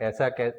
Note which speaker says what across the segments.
Speaker 1: ऐसा कै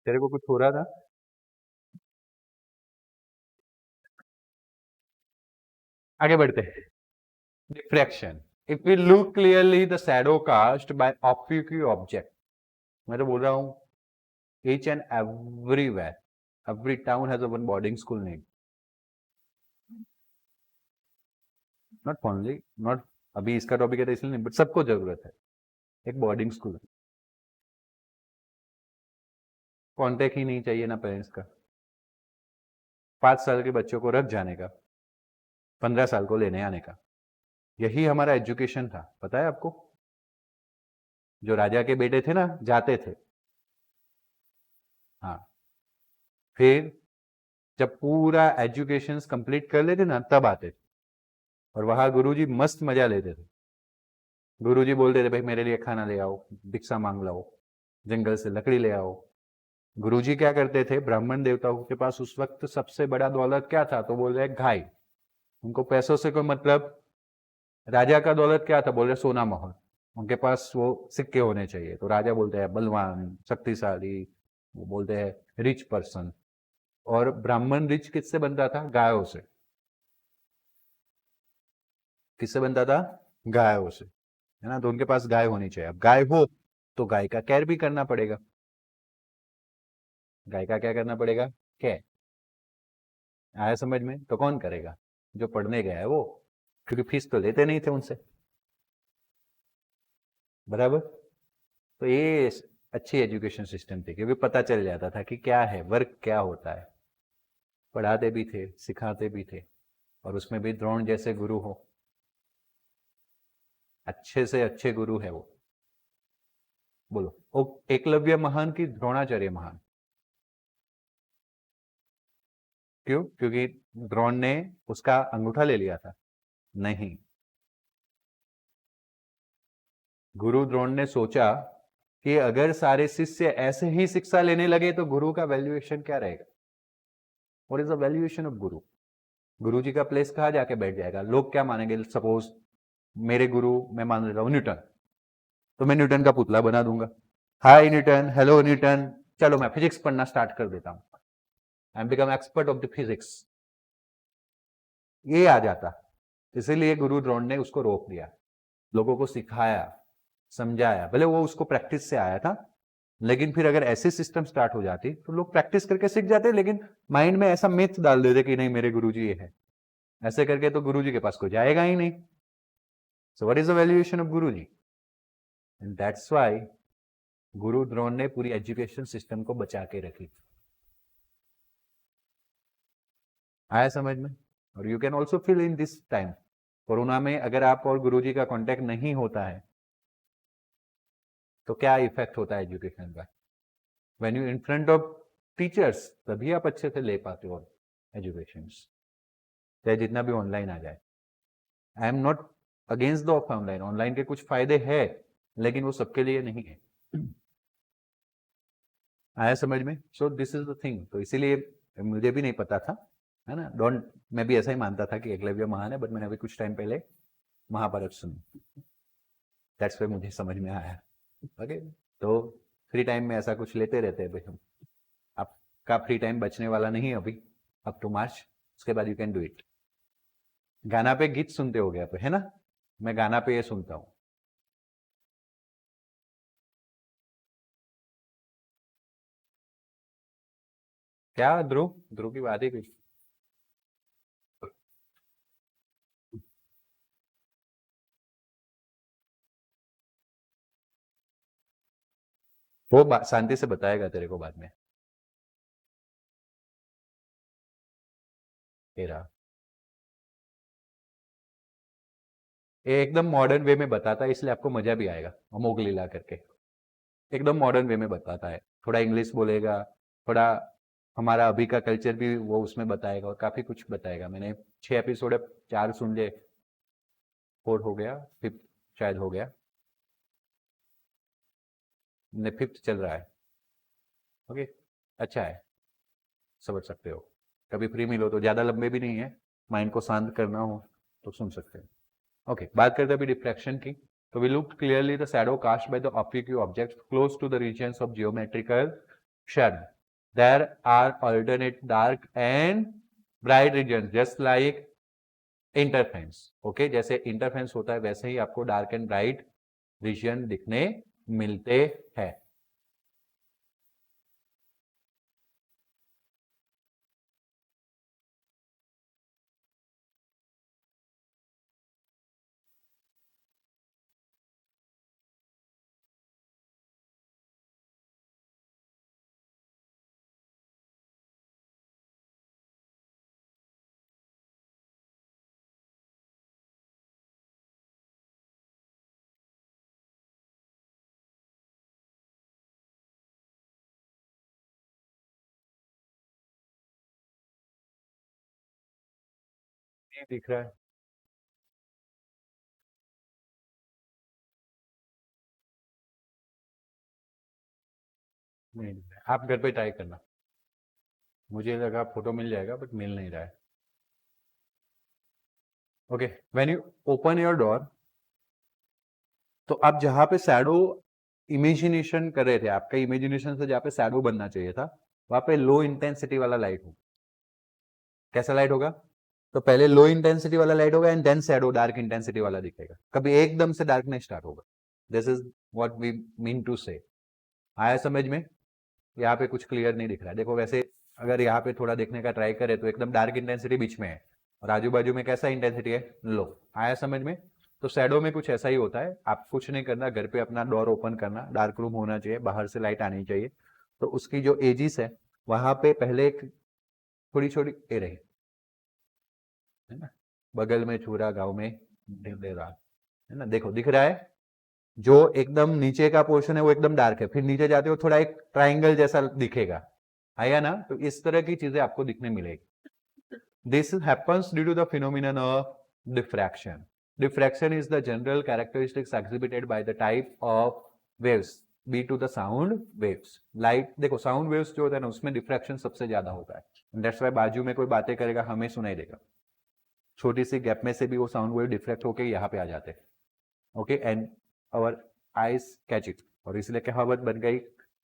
Speaker 1: तेरे को कुछ हो रहा था? आगे बढ़ते हैं। Diffraction, if we look clearly the shadow cast by oblique object, मैं तो बोल रहा हूँ each and everywhere, every town has a one boarding school name, not only, not अभी इसका टॉपिक है तो इसलिए नहीं, बट सबको जरूरत है एक बोर्डिंग स्कूल। कॉन्टेक्ट ही नहीं चाहिए ना पेरेंट्स का, 5 साल के बच्चों को रख जाने का, 15 साल को लेने आने का, यही हमारा एजुकेशन था, पता है आपको? जो राजा के बेटे थे ना, जाते थे। हाँ, फिर जब पूरा एजुकेशन कंप्लीट कर लेते ना, तब आते थे, और वहां गुरुजी मस्त मजा लेते थे। गुरुजी बोलते थे भाई मेरे लिए खाना ले आओ, भिक्षा मांग लाओ, जंगल से लकड़ी ले आओ। गुरुजी क्या करते थे, ब्राह्मण देवताओं के पास उस वक्त सबसे बड़ा दौलत क्या था, तो बोल रहे गाय। उनको पैसों से कोई मतलब। राजा का दौलत क्या था, बोल रहे सोना मोहर। उनके पास वो सिक्के होने चाहिए, तो राजा बोलते हैं बलवान, शक्तिशाली, वो बोलते हैं रिच पर्सन। और ब्राह्मण रिच किससे बनता था, गायों से। किससे बनता था, गायों से, है ना? तो उनके पास गाय होनी चाहिए। अब गाय हो तो गाय का केयर भी करना पड़ेगा। गाय का क्या करना पड़ेगा, केयर। आया समझ में? तो कौन करेगा, जो पढ़ने गया है वो, क्योंकि फीस तो लेते नहीं थे उनसे, बराबर। तो ये अच्छी एजुकेशन सिस्टम थी, क्योंकि पता चल जाता था कि क्या है वर्क, क्या होता है। पढ़ाते भी थे, सिखाते भी थे, और उसमें भी द्रोण जैसे गुरु हो, अच्छे से अच्छे गुरु है वो। बोलो, वो एकलव्य महान की द्रोणाचार्य महान? क्यों? क्योंकि द्रोण ने उसका अंगूठा ले लिया था? नहीं, गुरु द्रोण ने सोचा कि अगर सारे शिष्य ऐसे ही शिक्षा लेने लगे तो गुरु का वैल्यूएशन क्या रहेगा। What is the valuation of गुरु? गुरु जी का प्लेस कहाँ जाके बैठ जाएगा, लोग क्या मानेंगे? सपोज मेरे गुरु, मैं मान लेता हूँ न्यूटन, तो मैं न्यूटन का पुतला बना दूंगा। हाय न्यूटन, हेलो न्यूटन, चलो मैं फिजिक्स पढ़ना स्टार्ट कर देता हूँ, I am become expert of the physics, ये आ जाता। इसीलिए गुरु द्रोण ने उसको रोक दिया, लोगों को सिखाया, समझाया। भले वो उसको प्रैक्टिस से आया था, लेकिन फिर अगर ऐसे सिस्टम स्टार्ट हो जाती तो लोग प्रैक्टिस करके सीख जाते, लेकिन माइंड में ऐसा मिथ डाल देते कि नहीं मेरे गुरुजी ये है, ऐसे करके तो गुरुजी के पास कोई जाएगा ही नहीं। So what is the valuation of Guruji? And that's why गुरु द्रोण ने पूरी एजुकेशन सिस्टम को बचा के रखी। आया समझ में? और you can also feel in this time, corona में अगर आप और गुरुजी का कांटेक्ट नहीं होता है तो क्या इफेक्ट होता है एजुकेशन का। When you in front of teachers, तभी आप अच्छे से ले पाते हो एजुकेशन, चाहे जितना भी ऑनलाइन आ जाए। I am not against the online, online के कुछ फायदे हैं, लेकिन वो सबके लिए नहीं है। आया समझ में? So this is the thing. तो इसीलिए मुझे भी नहीं पता था, है ना, डोंट, मैं भी ऐसा ही मानता था कि एकलव्य महान है, बट मैंने अभी कुछ टाइम पहले महाभारत सुनी, दैट्स वे मुझे समझ में आया। ओके, तो फ्री टाइम में ऐसा कुछ लेते रहते हैं भाई हम। आपका फ्री टाइम बचने वाला नहीं अभी, अप टू मार्च, उसके बाद यू कैन डू इट। गाना पे गीत सुनते हो गया, है ना? मैं गाना पे ये सुनता हूँ। क्या ध्रुव, ध्रुव की बात ही कुछ। वो शांति से बताएगा तेरे को बाद में। तेरा ये एकदम मॉडर्न वे में बताता है, इसलिए आपको मजा भी आएगा। अमोघ लीला करके एकदम मॉडर्न वे में बताता है, थोड़ा इंग्लिश बोलेगा, थोड़ा हमारा अभी का कल्चर भी वो उसमें बताएगा और काफी कुछ बताएगा। मैंने 6 एपिसोड 4 सुन लिए, 4 हो गया, 5th शायद हो गया, 5th चल रहा है। ओके, अच्छा है, समझ सकते हो। कभी फ्री मिलो तो, ज्यादा लंबे भी नहीं है, माइंड को शांत करना हो तो सुन सकते हैं। ओके, बात करते हैं अभी डिफ्रैक्शन की। तो we look clearly the shadow cast by the oblique object close to the regions of geometrical shadow. There are alternate dark and bright regions just like interference. Okay, जैसे इंटरफेरेंस होता है वैसे ही आपको डार्क एंड ब्राइट रीजन दिखने मिलते हैं। नहीं दिख रहा है, नहीं दिख रहा है। आप घर पे ट्राई करना, मुझे लगा फोटो मिल जाएगा बट मिल नहीं रहा है। Okay, when you open your door, तो आप जहां पे शैडो इमेजिनेशन कर रहे थे, आपका इमेजिनेशन से जहां पे शैडो बनना चाहिए था, वहां पे लो इंटेंसिटी वाला लाइट हो। कैसा लाइट होगा? तो पहले लो इंटेंसिटी वाला लाइट होगा and then shadow dark intensity वाला दिखेगा, कभी एकदम से डार्क नहीं स्टार्ट होगा। This is what we mean to say. आया समझ में? यहाँ पे कुछ क्लियर नहीं दिख रहा है, देखो वैसे अगर यहाँ पे थोड़ा देखने का ट्राई करें तो एकदम डार्क इंटेंसिटी बीच में है और आजू बाजू में कैसा इंटेंसिटी है? लो। आया समझ में? तो शैडो में कुछ ऐसा ही होता है। आप कुछ नहीं करना, घर पे अपना डोर ओपन करना, डार्क रूम होना चाहिए, बाहर से लाइट आनी चाहिए, तो उसकी जो एजिस है वहां पे पहले एक थोड़ी छोटी ए रही है ना, बगल में छूरा गांव में दे रहा है ना, देखो दिख रहा है। जो एकदम नीचे का पोर्शन है वो एकदम डार्क है, फिर नीचे जाते हो थोड़ा एक ट्राइंगल जैसा दिखेगा, आया ना? तो इस तरह की चीजें आपको दिखने मिलेगी। This happens due to the phenomenon of diffraction. Diffraction is the general characteristics exhibited by the type of waves be to the sound waves. Light देखो, साउंड वेव्स जो होता है ना उसमें डिफ्रैक्शन सबसे ज्यादा होता है। दैट्स वाई बाजू में कोई बातें करेगा हमें सुनाई देगा, छोटी सी गैप में से भी वो साउंड वेव डिफ्रैक्ट होकर यहाँ पे आ जाते हैं। Okay, and our eyes catch it, और इसलिए कहावत बन गई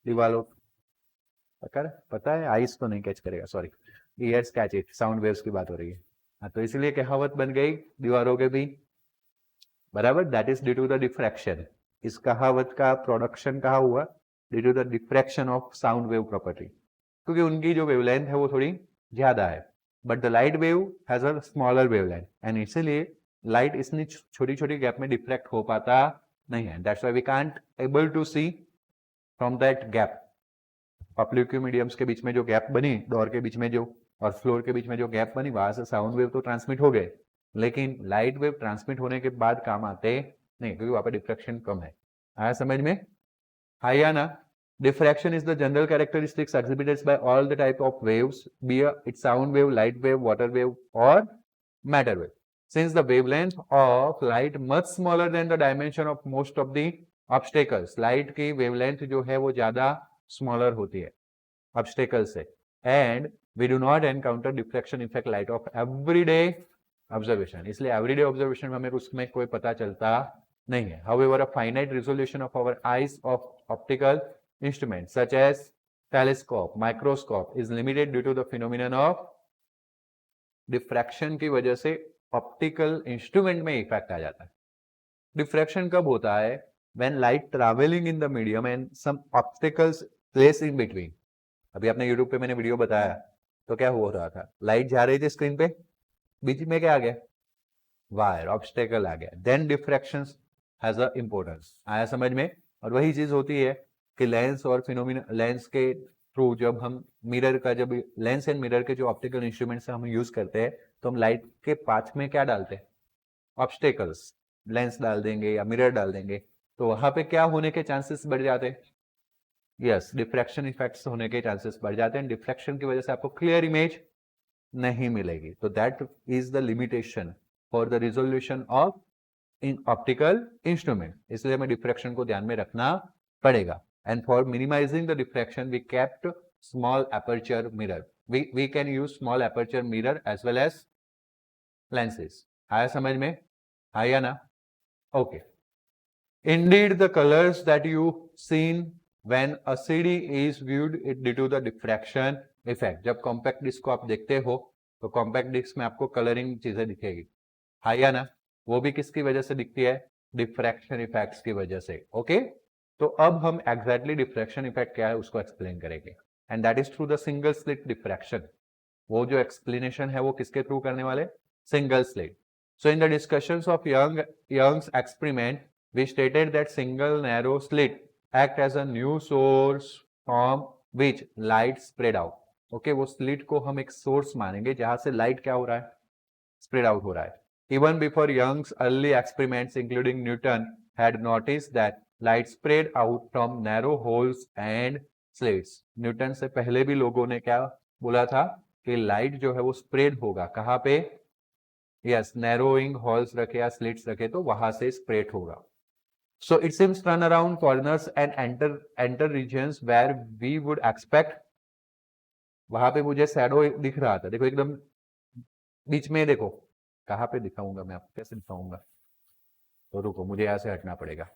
Speaker 1: दीवालों, पता है आईज तो नहीं कैच करेगा, sorry, years catch it, sound waves की बात हो रही है। हाँ, तो इसलिए कहावत बन गई दीवारों के भी, बराबर। That is due to the diffraction. इस कहावत का प्रोडक्शन कहा हुआ? Due to the diffraction of sound wave property, क्योंकि उनकी जो वेवलेंथ है वो थोड़ी ज्यादा है, but the light wave has a smaller wavelength and इसीलिए लाइट इतनी छोटी छोटी गैप में डिफ्रैक्ट हो पाता नहीं है। That's why we can't able to see from that gap. Oblique mediums के बीच में जो गैप बनी, डोर के बीच में जो और फ्लोर के बीच में जो गैप बनी, वहां से साउंड वेव तो ट्रांसमिट हो गए, लेकिन लाइट वेव ट्रांसमिट होने के बाद काम आते नहीं, क्योंकि वहां पे डिफ्रैक्शन कम है। आया समझ में? हाँ या ना? Diffraction is the general characteristics exhibited by all the type of waves, be it sound wave, light wave, water wave, or matter wave. Since the wavelength of light much smaller than the dimension of most of the obstacles, light की wavelength जो है वो ज्यादा smaller होती है obstacles से, and we do not encounter diffraction effect light of everyday observation. इसलिए everyday observation में हमें उसमें कोई पता चलता नहीं है. However, a finite resolution of our eyes of optical instruments such as telescope, microscope is limited due to the phenomenon of diffraction की वजह से ऑप्टिकल इंस्ट्रूमेंट में इफेक्ट आ जाता है. डिफ्रैक्शन कब होता है? when light traveling in the medium and some obstacles placed in between. अभी आपने YouTube पे मैंने वीडियो बताया तो क्या हो रहा था, लाइट जा रही थी स्क्रीन पे, बीच में क्या आ गया? वायर, ऑब्स्टेकल आ गया, then diffraction has a importance. आया समझ में? और वही चीज होती है कि लेंस और फिनोमिना, लेंस के थ्रू जब हम मिरर का, जब लेंस एंड मिरर के जो ऑप्टिकल इंस्ट्रूमेंट्स हम यूज करते हैं तो हम लाइट के पाथ में क्या डालते हैं, ऑब्स्टेकल्स, लेंस डाल देंगे या मिरर डाल देंगे, तो वहां पे क्या होने के चांसेस बढ़ जाते हैं, यस, डिफ्रैक्शन इफेक्ट्स होने के चांसेस बढ़ जाते हैं। डिफ्रैक्शन की वजह से आपको क्लियर इमेज नहीं मिलेगी। तो that is the limitation for the resolution of in optical instrument, इसलिए हमें डिफ्रैक्शन को ध्यान में रखना पड़ेगा। And for minimizing the diffraction we kept small aperture mirror, we can use small aperture mirror as well as lenses। आया समझ में, आया ना? Okay. Indeed, the colors that you seen when a CD is viewed it due to the diffraction effect। जब compact disc को आप देखते हो तो कॉम्पैक्ट डिस्क में आपको कलरिंग चीजें दिखेगी, है या ना? वो भी किसकी वजह से दिखती है, डिफ्रैक्शन इफेक्ट्स की वजह से। ओके, तो अब हम एग्जैक्टली डिफ्रैक्शन इफेक्ट क्या है उसको एक्सप्लेन करेंगे, and that is through the single slit diffraction. वो जो एक्सप्लेनेशन है वो किसके थ्रू करने वाले, single slit. So in the discussions of Young's experiment we stated that single narrow slit act as a new source from which light spread out। okay, वो slit को हम एक source मानेंगे जहां से light क्या हो रहा है, spread out हो रहा है। even before Young's early experiments including Newton had noticed that light spread out from narrow holes and slits। Newton से पहले भी लोगों ने क्या बोला था कि लाइट जो है वो स्प्रेड होगा, कहां पे, यस, नैरोइंग होल्स रखे या स्लिट्स रखे तो वहां से स्प्रेड होगा। So it seems turn around corners and enter regions where we would expect। वहां पे मुझे शैडो दिख रहा था, देखो एकदम बीच में, देखो कहां पे दिखाऊंगा मैं आपको, कैसे दिखाऊंगा, तो रुको मुझे यहां से हटना पड़ेगा।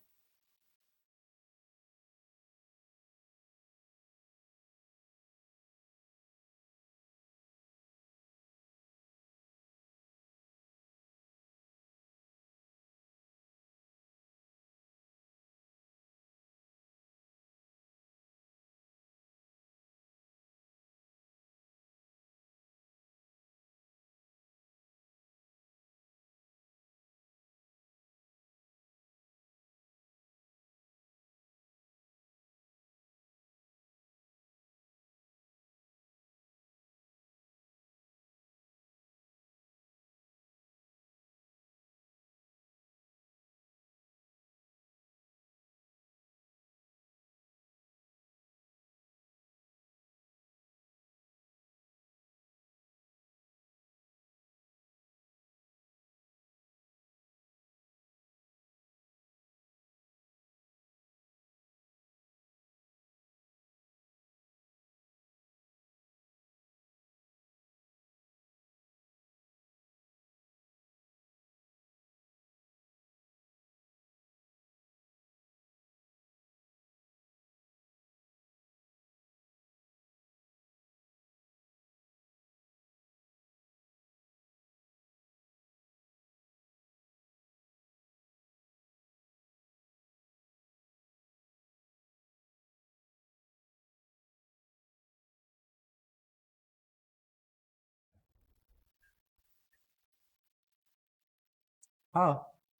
Speaker 1: हाँ,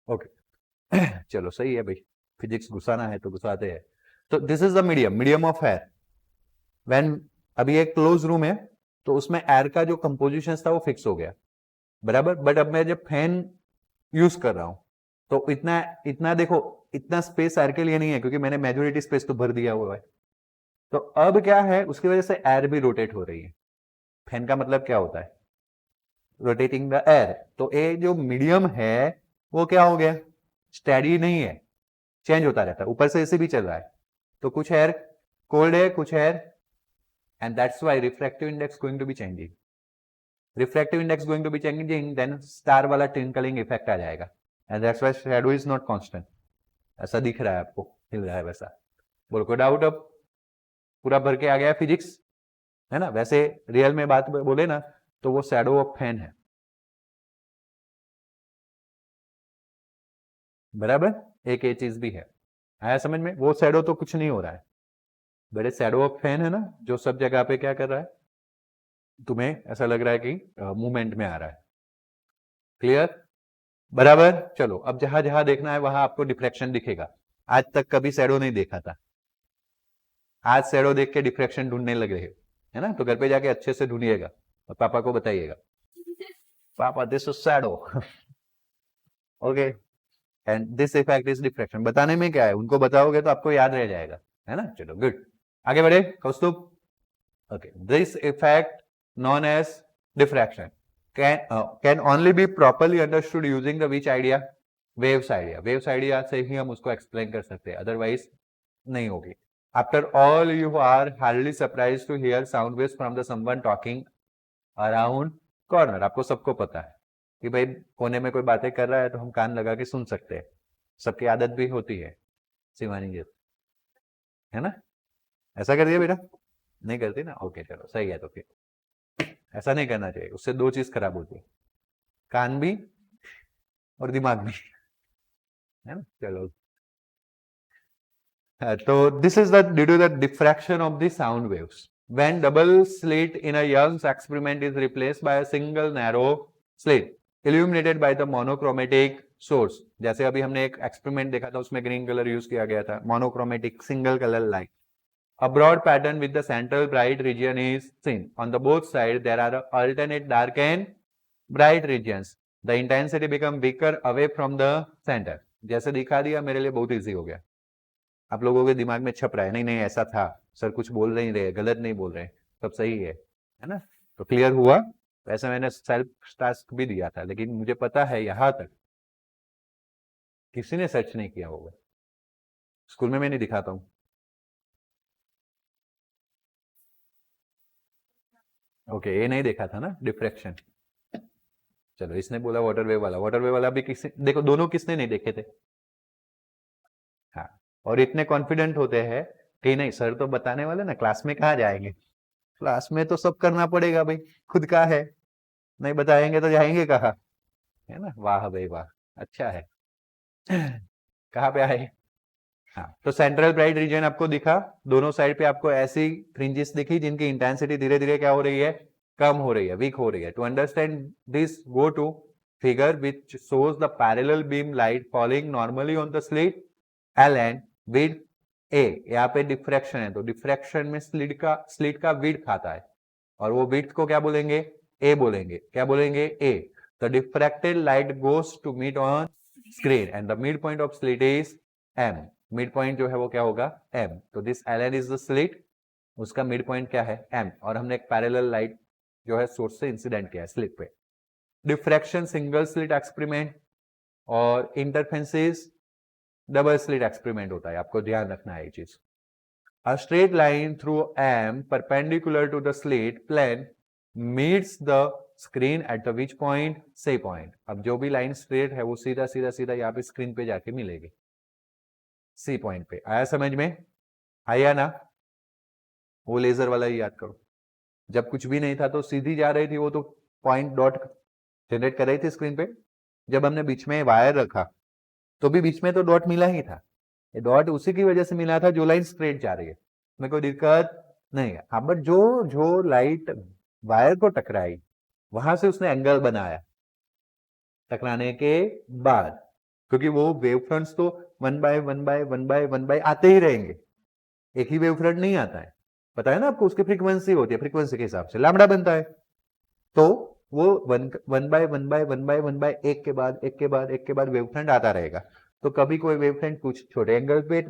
Speaker 1: ओके चलो सही है भाई, फिजिक्स घुसाना है तो घुसाते हैं। तो this is the medium of air. When, अभी एक क्लोज रूम है तो उसमें एयर का जो कंपोजिशन था वो फिक्स हो गया, बराबर। बट अब मैं जब फैन यूज कर रहा हूं तो इतना इतना देखो, इतना स्पेस एयर के लिए नहीं है क्योंकि मैंने मेजोरिटी स्पेस तो भर दिया हुआ है। तो अब क्या है, उसकी वजह से एयर भी रोटेट हो रही है। फैन का मतलब क्या होता है, रोटेटिंग द एयर। तो ये जो मीडियम है वो क्या हो गया, स्टेडी नहीं है, चेंज होता रहता है, ऊपर से ऐसे भी चल रहा है। तो कुछ एयर कोल्ड है, कुछ air, and that's why refractive index going to be changing. Refractive index going to be changing, then star वाला ट्विंकलिंग इफेक्ट आ जाएगा, and that's why shadow is not constant. ऐसा दिख रहा है आपको, हिल रहा है वैसा। बोलो कोई डाउट? अब पूरा भर के आ गया फिजिक्स, है ना? वैसे रियल में बात बोले ना तो वो शैडो ऑफ फैन है, बराबर। एक ये चीज भी है, आया समझ में? वो शैडो तो कुछ नहीं हो रहा है, बड़े शैडो ऑफ फैन है ना, जो सब जगह पे क्या कर रहा है, तुम्हें ऐसा लग रहा है कि मूवमेंट में आ रहा है। क्लियर, बराबर। चलो अब जहां जहां देखना है वहां आपको डिफ्लेक्शन दिखेगा। आज तक कभी शैडो नहीं देखा था, आज शैडो देख के डिफ्रैक्शन ढूंढने लगे है ना, तो घर पे जाके अच्छे से ढूंढिएगा और पापा को बताइएगा, पापा this is shadow, okay, and this effect is diffraction. बताने में क्या है, उनको बताओगे तो आपको याद रह जाएगा, है ना। चलो गुड, आगे बढ़े Kaustubh. Okay, this effect known as diffraction can only be properly understood using the which idea, waves idea। waves idea से ही हम उसको explain कर सकते हैं, otherwise नहीं होगी। After all, you are hardly surprised to hear sound waves from the someone talking around corner। आपको सबको पता है कि भाई कोने में कोई बातें कर रहा है तो हम कान लगा के सुन सकते हैं, सबकी आदत भी होती है शिवानी जी, है ना। ऐसा कर दिया बेटा, नहीं करती ना, ओके चलो सही है। तो फिर ऐसा नहीं करना चाहिए, उससे दो चीज खराब होती है, कान भी और दिमाग भी, है ना। चलो तो this is the due to the diffraction of the sound waves when double slit in a Young's experiment is replaced by a single narrow slit illuminated by the monochromatic source। जैसे अभी हमने एक एक्सपेरिमेंट देखा था, उसमें green colour use किया गया था, monochromatic single colour light. A broad pattern with the central bright region is seen on the both sides। there are alternate dark and bright regions। the intensity become weaker away from the center। जैसे दिखा दिया, मेरे लिए बहुत easy हो गया, आप लोगों के दिमाग में छप रहा है, नहीं नहीं ऐसा था सर, कुछ बोल नहीं रहे, गलत नहीं बोल रहे, सब सही है ना। तो क्लियर हुआ। वैसे मैंने सेल्फ टास्क भी दिया था, लेकिन मुझे पता है यहां तक किसी ने सर्च नहीं किया होगा, स्कूल में मैं नहीं दिखाता हूं। ओके, ये नहीं देखा था ना डिफ्रैक्शन। चलो, इसने बोला वाटरवेव वाला, वाटरवेव वाला भी किसी, देखो दोनों किसने नहीं देखे थे। हाँ, और इतने कॉन्फिडेंट होते हैं कि नहीं सर तो बताने वाले ना, क्लास में कहाँ जाएंगे, क्लास में तो सब करना पड़ेगा भाई, खुद का है, नहीं बताएंगे तो जाएंगे कहाँ, है ना। वाह भाई वाह, अच्छा है। कहाँ पे आए। हाँ, तो सेंट्रल ब्राइट रीजन आपको दिखा, दोनों साइड पे आपको ऐसी फ्रिंजेस दिखी जिनकी इंटेंसिटी धीरे धीरे क्या हो रही है, कम हो रही है, वीक हो रही है। To understand this go to figure which shows the parallel beam light falling normally on the slit L and with A. यहाँ पे डिफ्रैक्शन है, तो डिफ्रैक्शन में स्लिट का विड्थ आता है, और वो विड्थ को क्या बोलेंगे, ए बोलेंगे। क्या बोलेंगे, A. The diffracted light goes to meet on screen and the mid point of slit is M. Mid point जो है वो क्या होगा, एम। तो this L N is the slit, उसका मिड पॉइंट क्या है, एम, और हमने एक पैरेलल लाइट जो है सोर्स से इंसिडेंट किया है स्लिट पे। डिफ्रैक्शन सिंगल स्लिट एक्सपेरिमेंट और इंटरफेरेंस डबल स्लिट एक्सपेरिमेंट होता है, आपको ध्यान रखना है ये चीज। A straight line through M perpendicular to the slit plane meets the screen at the which point, say point। अब जो भी लाइन स्ट्रेट है वो सीधा सीधा सीधा यहाँ पे स्क्रीन पे जाके मिलेगी, सी पॉइंट पे। आया समझ में, आया ना। वो लेजर वाला ही याद करो, जब कुछ भी नहीं था तो सीधी जा रही थी वो, तो पॉइंट डॉट जनरेट कर रही थी स्क्रीन पे। जब हमने बीच में वायर रखा तो भी बीच में तो डॉट मिला ही था, ये डॉट उसी की वजह से मिला था जो लाइन स्ट्रेट जा रही है, में कोई दिक्कत नहीं है। हाँ, बट जो जो लाइट वायर को टकराई वहां से उसने एंगल बनाया टकराने के बाद, क्योंकि वो वेव फ्रंट्स तो 1 बाय 1 बाय 1 बाय 1 बाय आते ही रहेंगे, एक ही वेव फ्रंट नहीं आता है, पता है ना आपको, उसकी फ्रीक्वेंसी होती है, फ्रीक्वेंसी के हिसाब से लैम्बडा बनता है। तो वो 1 बाय 1 बाय 1 बाय 1 बाय एक के बाद एक के बाद एक के बाद वेव फ्रंट आता रहेगा। तो कभी कोई वेव फ्रंट कुछ छोटे एंगल पे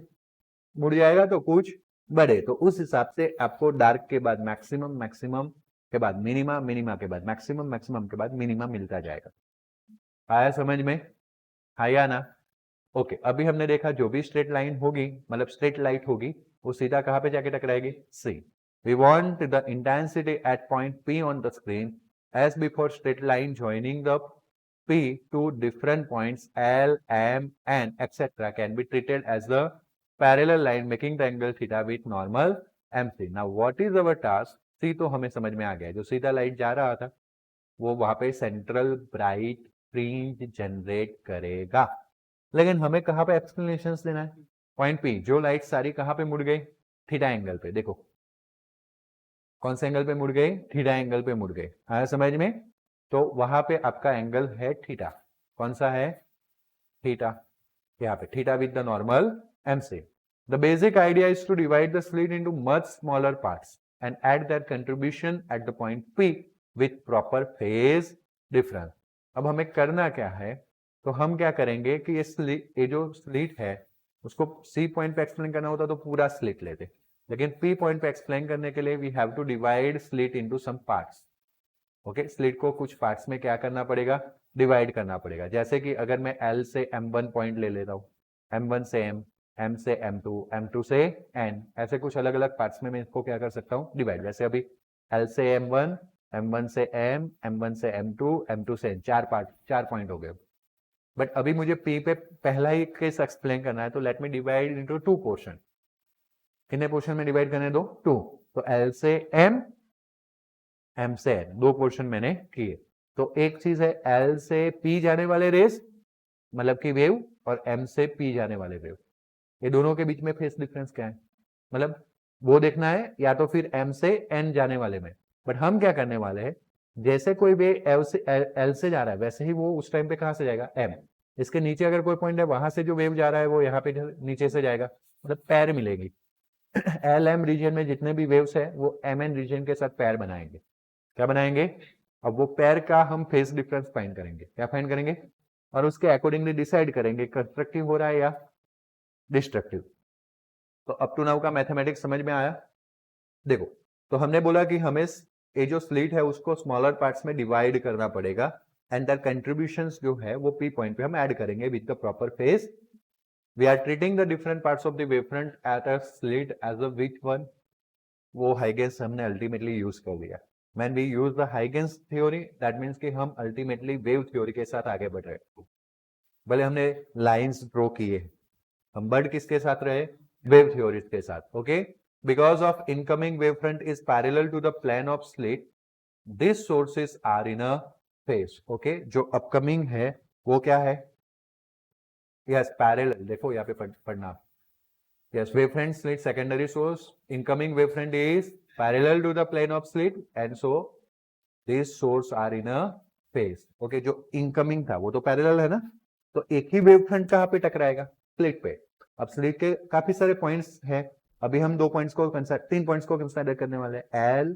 Speaker 1: मुड़ जाएगा तो कुछ बड़े, तो उस हिसाब से आपको डार्क के बाद मैक्सिमम, मैक्सिमम के बाद मिनिमा, मिनिमा के बाद मैक्सिमम, मैक्सिमम के बाद मिनिमा मिलता जाएगा। आया समझ में, आया ना। ओके, अभी हमने देखा जो भी स्ट्रेट लाइन होगी, मतलब स्ट्रेट लाइट होगी, वो सीधा कहां पे जाके टकराएगी, C. We want the intensity at point P on the screen as before straight line joining the P to different points L, M, N, etc. can be treated as the parallel line making the angle theta with normal MC। Now what is our task? C तो हमें समझ में आ गया, जो सीधा light जा रहा था वो वहां पे सेंट्रल ब्राइट फ्रिंज जनरेट करेगा, लेकिन हमें कहां पे एक्सप्लेनेशन देना है, पॉइंट P। जो लाइट सारी कहां पे मुड़ गई, थीटा एंगल पे। देखो कौन से एंगल पे मुड़ गई, थीटा एंगल पे मुड़ गई। आया समझ में, तो वहां पे आपका एंगल है थीटा, कौन सा है, थीटा, यहाँ पे थीटा विद द नॉर्मल एम से। The basic idea is to divide the slit into much smaller parts and add their contribution at the point P with proper phase difference. अब हमें करना क्या है, तो हम क्या करेंगे कि ये जो स्लिट है उसको C पॉइंट पे एक्सप्लेन करना होता तो पूरा स्लिट लेते, लेकिन P पॉइंट पे एक्सप्लेन करने के लिए we have to divide slit into some parts. Okay, slit को कुछ पार्ट्स में क्या करना पड़ेगा, डिवाइड करना पड़ेगा. जैसे कि अगर मैं L से M1 पॉइंट ले लेता हूँ, M1 से M से M2, M2 से N, ऐसे कुछ अलग अलग पार्ट्स में मैं इसको क्या कर सकता हूँ, डिवाइड. जैसे अभी L से M1, M1 से M, M1 से M2, M2 से N, चार पॉइंट हो गए. बट अभी मुझे P पे पहला ही केस एक्सप्लेन करना है, तो let me divide into two portion. कितने पोर्शन में डिवाइड करने दो, टू. तो L से M, M से N, दो पोर्शन मैंने किए. तो एक चीज है L से P जाने वाले रेस मतलब कि वेव, और M से P जाने वाले वेव, ये दोनों के बीच में फेस डिफरेंस क्या है, मतलब वो देखना है, या तो फिर M से N जाने वाले में. बट हम क्या करने वाले हैं, जैसे कोई वेव L से जा रहा है वैसे ही वो उस टाइम पे कहां से जाएगा, M. इसके नीचे अगर कोई पॉइंट है वहां से जो वेव जा रहा है वो यहाँ पे नीचे से जाएगा, मतलब पैर मिलेगी. LM रीजन में जितने भी वेव्स है वो MN रीजन के साथ पैर बनाएंगे. क्या बनाएंगे, अब वो पैर का हम फेस डिफरेंस फाइंड करेंगे. क्या फाइंड करेंगे, और उसके अकॉर्डिंगली डिसाइड करेंगे कंस्ट्रक्टिव हो रहा है या डिस्ट्रक्टिव. तो अप टू नाउ का मैथमेटिक्स समझ में आया. देखो, तो हमने बोला कि हमें ये जो स्लिट है उसको स्मॉलर पार्ट्स में डिवाइड करना पड़ेगा, एंड द कंट्रीब्यूशंस जो है वो P पॉइंट पे हम ऐड करेंगे with the proper phase. We are treating the different parts of the wavefront at a slit as a which one, वो हाइगेंस हमने अल्टीमेटली यूज कर लिया. When we use the Huygens theory, that means कि हम ultimately wave theory के साथ आगे बढ़ रहे हैं. भले हमने लाइंस ड्रॉ किए, हम बढ़ किसके साथ रहे, वेव थ्योरी के साथ. Okay, because of incoming wave front is parallel to the plane of slit, this sources are in a phase. Okay, जो अपकमिंग है वो क्या है, यस पैरेलल. देखो यहाँ पे पढ़ना, yes wavefront slit secondary source, incoming wavefront is parallel to the plane of slit, and so these source are in a phase. Okay, जो incoming था वो तो parallel है ना, तो एक ही वेव फ्रंट कहाँ पे टकराएगा, स्लिट पे. अब स्लिट के काफी सारे पॉइंट्स हैं, अभी हम तीन पॉइंट्स को कंसिडर करने वाले हैं, L,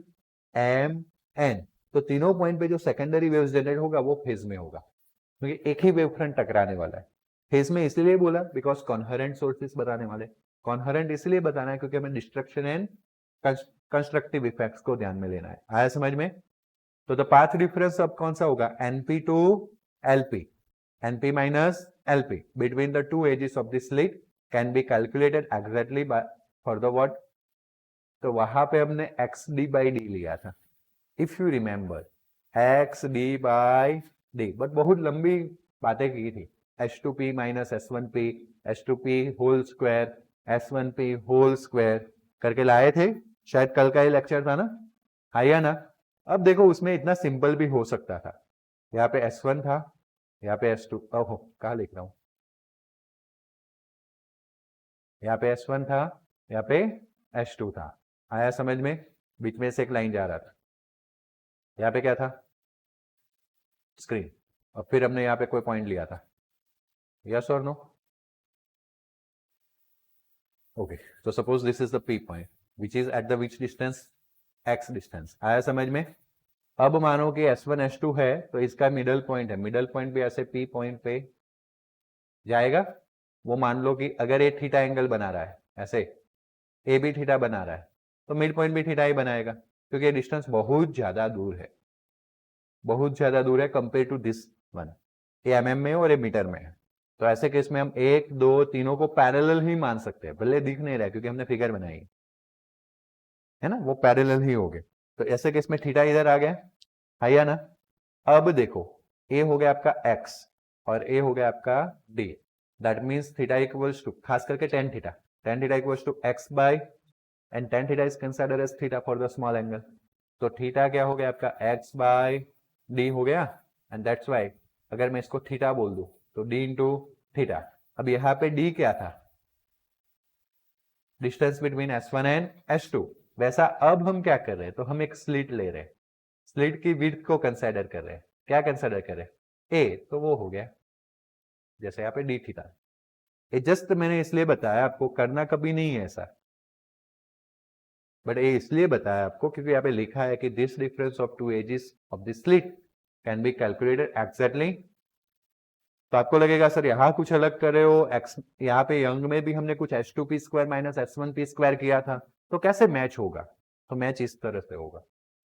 Speaker 1: M, N. तो तीनों पॉइंट पे जो सेकेंडरी वेव्स जनरेट होगा वो फेज में होगा, क्योंकि एक ही वेव फ्रंट टकराने वाला है. फेज में इसलिए बोला बिकॉज कॉन्हरेंट सोर्सेस बताने वाले. कॉन्हरेंट इसलिए बताना है क्योंकि हमें डिस्ट्रक्शन एंड कंस्ट्रक्टिव इफेक्ट्स को ध्यान में लेना है. आया समझ में. तो द पाथ डिफरेंस अब कौन सा होगा, NP to LP, NP minus LP between the two edges of the slit can be calculated exactly for the what. तो वहां पे हमने XD by D लिया था, if you remember, XD by D. But बहुत लंबी बातें की थी, H2P minus S1P, H2P whole square, S1P whole square करके लाए थे. शायद कल का ही लेक्चर था ना, आया ना. अब देखो उसमें इतना सिंपल भी हो सकता था, यहाँ पे S1 था, यहाँ पे S2, ओहो कहा लिख रहा हूं, यहाँ पे S1 था, यहाँ पे S2 था. आया समझ में, बीच में से एक लाइन जा रहा था, यहाँ पे क्या था, स्क्रीन, और फिर हमने यहाँ पे कोई पॉइंट लिया था, यस और no. Okay, so suppose this is the P point which is at the which distance, X distance. आया समझ में. अब मानो कि S1 S2 है तो इसका मिडल पॉइंट है, मिडल पॉइंट भी ऐसे P पॉइंट पे जाएगा. वो मान लो कि अगर ये थीटा एंगल बना रहा है, ऐसे ए भी थीटा बना रहा है, तो मिड पॉइंट भी थीटा ही बनाएगा, क्योंकि ये डिस्टेंस बहुत ज्यादा दूर है, बहुत ज्यादा दूर है कंपेयर टू दिस वन. ये mm में और ये मीटर में है. तो ऐसे केस में हम एक दो तीनों को पैरेलल ही मान सकते हैं, भले दिख नहीं रहा है क्योंकि हमने फिगर बनाई है ना, वो पैरेलल ही हो गए. तो ऐसे केस में थीटा इधर आ गया, आया ना. अब देखो, ए हो गया आपका x और ए हो गया आपका d. That means theta equals to, खास करके tan theta equals to x by, and tan theta is considered as theta for the small angle. तो थीटा क्या हो गया आपका, x बाय d हो गया, एंड दैट्स वाई अगर मैं इसको थीटा बोल दूं तो d इंटू थीटा. अब यहाँ पे d क्या था, distance between S1 and S2. वैसा अब हम क्या कर रहे हैं, तो हम एक स्लिट ले रहे हैं, स्लिट की विड्थ को कंसीडर कर रहे हैं. क्या कंसीडर कर रहे हैं, ए, तो वो हो गया जैसे यहाँ पे डी थीटा. ये जस्ट मैंने इसलिए बताया, आपको करना कभी नहीं है ऐसा, बट ये इसलिए बताया आपको क्योंकि यहाँ पे लिखा है कि this difference of two edges of the slit can be calculated exactly. तो आपको लगेगा सर यहाँ कुछ अलग कर रहे हो, एक्स यहाँ पे यंग में भी हमने कुछ h2p² माइनस h1p² किया था, तो कैसे मैच होगा? तो मैच इस तरह से होगा,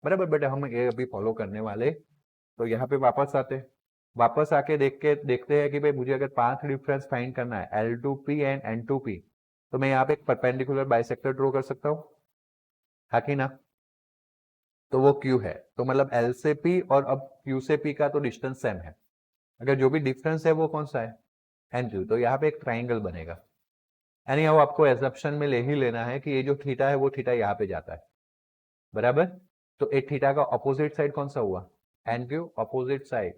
Speaker 1: बराबर। बट हम ये अभी फॉलो करने वाले। तो यहाँ पे वापस आके देखते हैं कि भाई मुझे अगर पाथ डिफरेंस फाइंड करना है L2p एंड N2p, तो मैं यहाँ पे एक परपेंडिकुलर बाइसेक्टर ड्रॉ कर सकता हूँ, है कि ना? तो वो Q है, तो मतलब L से P और अब Q से P का तो डिस्टेंस सेम है, अगर जो भी डिफरेंस है वो कौन सा है? N2। तो यहाँ पे एक ट्राइंगल बनेगा। यानी वो आपको एजप्शन में ले ही लेना है कि ये जो थीटा है वो थीटा यहाँ पे जाता है, बराबर। तो एक थीटा का ऑपोजिट साइड कौन सा हुआ? NQ। Opposite side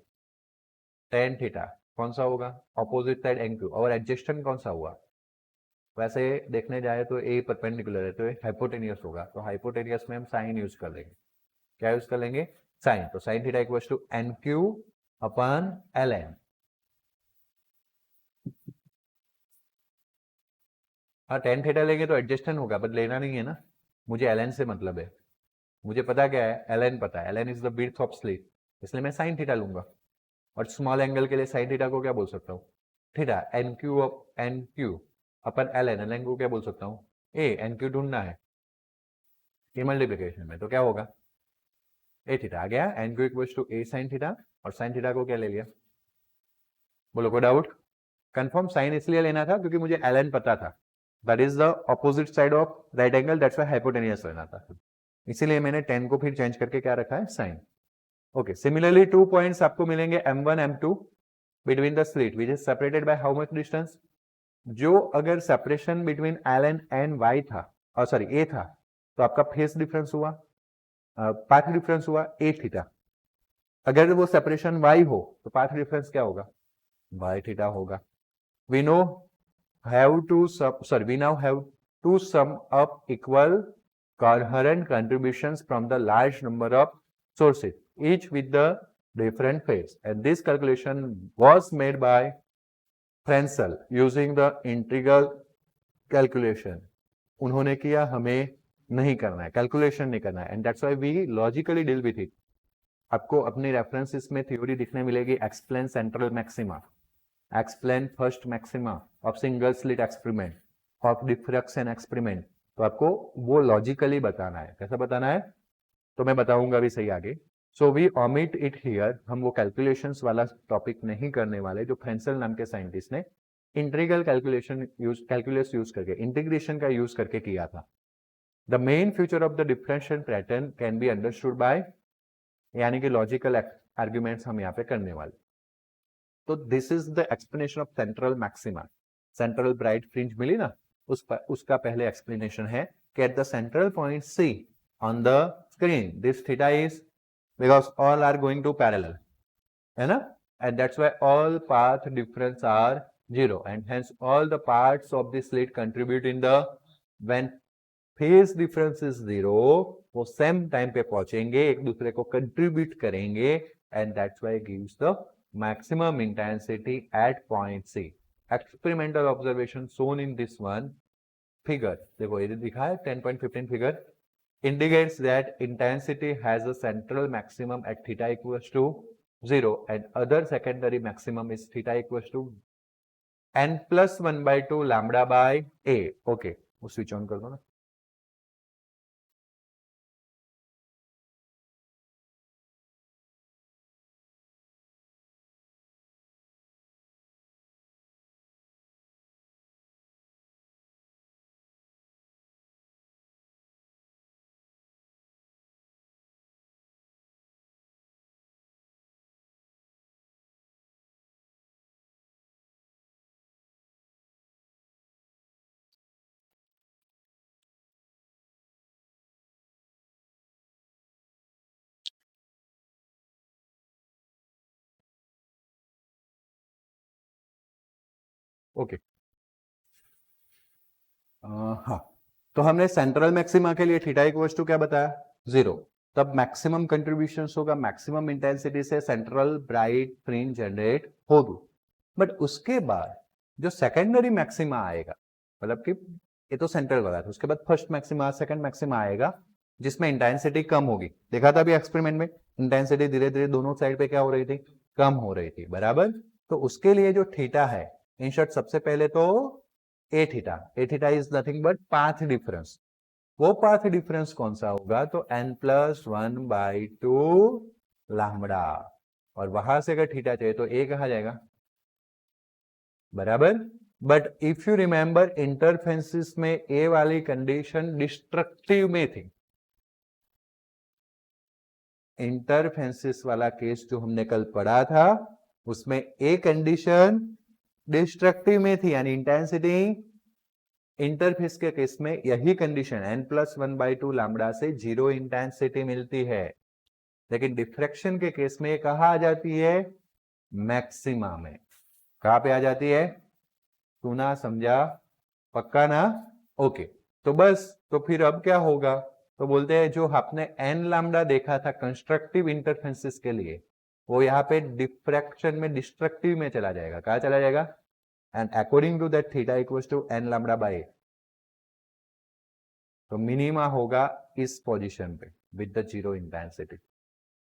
Speaker 1: tan theta कौन सा होगा? Opposite side NQ। और एडजस्टेंट कौन सा हुआ? वैसे देखने जाए तो ए परपेंडिकुलर है तो ये हाइपोटेनियस होगा, तो हाइपोटेनियस में हम साइन यूज कर लेंगे। क्या यूज कर लेंगे? साइन। तो sine theta equals to NQ upon LN। हाँ, tan थीटा लेंगे तो एडजस्टेंट होगा, बट लेना नहीं है ना, मुझे LN से मतलब है। मुझे पता क्या है? LN पता है, LN is the width of slit, इसलिए मैं साइन थीटा लूंगा। और स्मॉल एंगल के लिए साइन थीटा को क्या बोल सकता हूँ? थीटा। NQ अपन LN, LN को क्या बोल सकता हूँ? ए। NQ ढूंढना है ये मल्टीप्लिकेशन में, तो क्या होगा? ए थीटा आ गया, NQ equals to a sine theta, और साइन थीटा को क्या ले लिया? बोलो कोई डाउट? कंफर्म साइन इसलिए लेना था क्योंकि मुझे LN पता था, that is the opposite side of right angle, that's why hypotenuse लेना था, इसीलिए मैंने 10 को फिर चेंज करके क्या रखा है? साइन। ओके, सिमिलरली 2 पॉइंट्स आपको मिलेंगे M1 M2 between the slit which is separated by how much distance? जो अगर separation between LN and Y था, और सॉरी A था, तो आपका फेस डिफरेंस हुआ, पाथ डिफरेंस हुआ A थीटा। अगर वो सेपरेशन Y हो तो पाथ डिफरेंस क्या होगा? Y थीटा होगा। We know we now have to sum up equal coherent contributions from the large number of sources, each with the different phase, and this calculation was made by Frenzel using the integral calculation. उन्होंने किया, हमें नहीं करना है, calculation नहीं करना है, and that's why we logically deal with it. आपको अपने रेफरेंसेस में थ्योरी दिखने मिलेगी, explain central maxima, explain first maxima of single slit experiment, of diffraction experiment. तो आपको वो लॉजिकली बताना है। कैसा बताना है? तो मैं बताऊंगा भी सही आगे। So we omit it here, हम वो कैलकुलेशंस वाला टॉपिक नहीं करने वाले जो फ्रेंसेल नाम के साइंटिस्ट ने इंटीग्रल कैलकुलस यूज करके, इंटीग्रेशन का यूज करके किया था। The main future of the differential pattern can be understood by, यानी कि लॉजिकल आर्ग्यूमेंट्स हम यहाँ पे करने वाले। तो this is the explanation of central maxima. Central bright fringe मिली ना, उसका पहले एक्सप्लेनेशन है कि at the central point C on the screen this theta is, because all are going to parallel, है ना, and that's why all path difference are 0, and hence all the parts of the slit contribute in the, when phase difference is 0, वो same time पे पहुंचेंगे, एक दूसरे को contribute करेंगे, and that's why it gives the maximum intensity at point C. Experimental observation shown in this one figure, देखो ये दिखा है 10.15 figure indicates that intensity has a central maximum at theta equals to 0 and other secondary maximum is theta equals to n plus 1/2 lambda by a. Okay, वो switch on कर दो ना। Okay, हाँ, तो हमने सेंट्रल मैक्सिमा के लिए theta equals to क्या बताया? 0। तब मैक्सिमम कंट्रीब्यूशन होगा, मैक्सिमम इंटेंसिटी से सेंट्रल ब्राइट फ्रिंज जनरेट होगी। बट उसके बाद जो सेकेंडरी मैक्सिमा आएगा, मतलब कि ये तो सेंट्रल वाला था, उसके बाद फर्स्ट मैक्सिमा सेकंड मैक्सिमा आएगा जिसमें इंटेंसिटी कम होगी। देखा था अभी एक्सपेरिमेंट में, इंटेंसिटी धीरे धीरे दोनों साइड पे क्या हो रही थी, कम हो रही थी, बराबर। तो उसके लिए जो थीटा है, इन शॉर्ट सबसे पहले तो a theta is nothing but path difference. वो पाथ डिफरेंस कौन सा होगा, तो n+1/2 लैम्बडा, और वहां से अगर थीटा चाहिए तो ए कहा जाएगा, बराबर। But if you remember interferences में ए वाली कंडीशन डिस्ट्रक्टिव में थी। इंटरफेरेंसेस वाला केस जो हमने कल पढ़ा था उसमें ए कंडीशन डिस्ट्रक्टिव में थी, यानी इंटेंसिटी इंटरफेस के केस में यही कंडीशन n+1/2 लैम्बडा से 0 इंटेंसिटी मिलती है। लेकिन डिफ्रैक्शन के केस में कहा आ जाती है, मैक्सिमा में। कहां पे आ जाती है, सुना समझा, पक्का ना, ओके। तो बस, तो फिर अब क्या होगा, तो बोलते हैं जो आपने n लैम्बडा देखा था कंस्ट्रक्टिव इंटरफेरेंसेस के लिए, वो यहाँ पे डिफ्रैक्शन में डिस्ट्रक्टिव में चला जाएगा। कहा चला जाएगा, and according to that theta equals to n lambda by a. तो मिनिमा होगा इस पोजीशन पे विद द 0 इंटेंसिटी।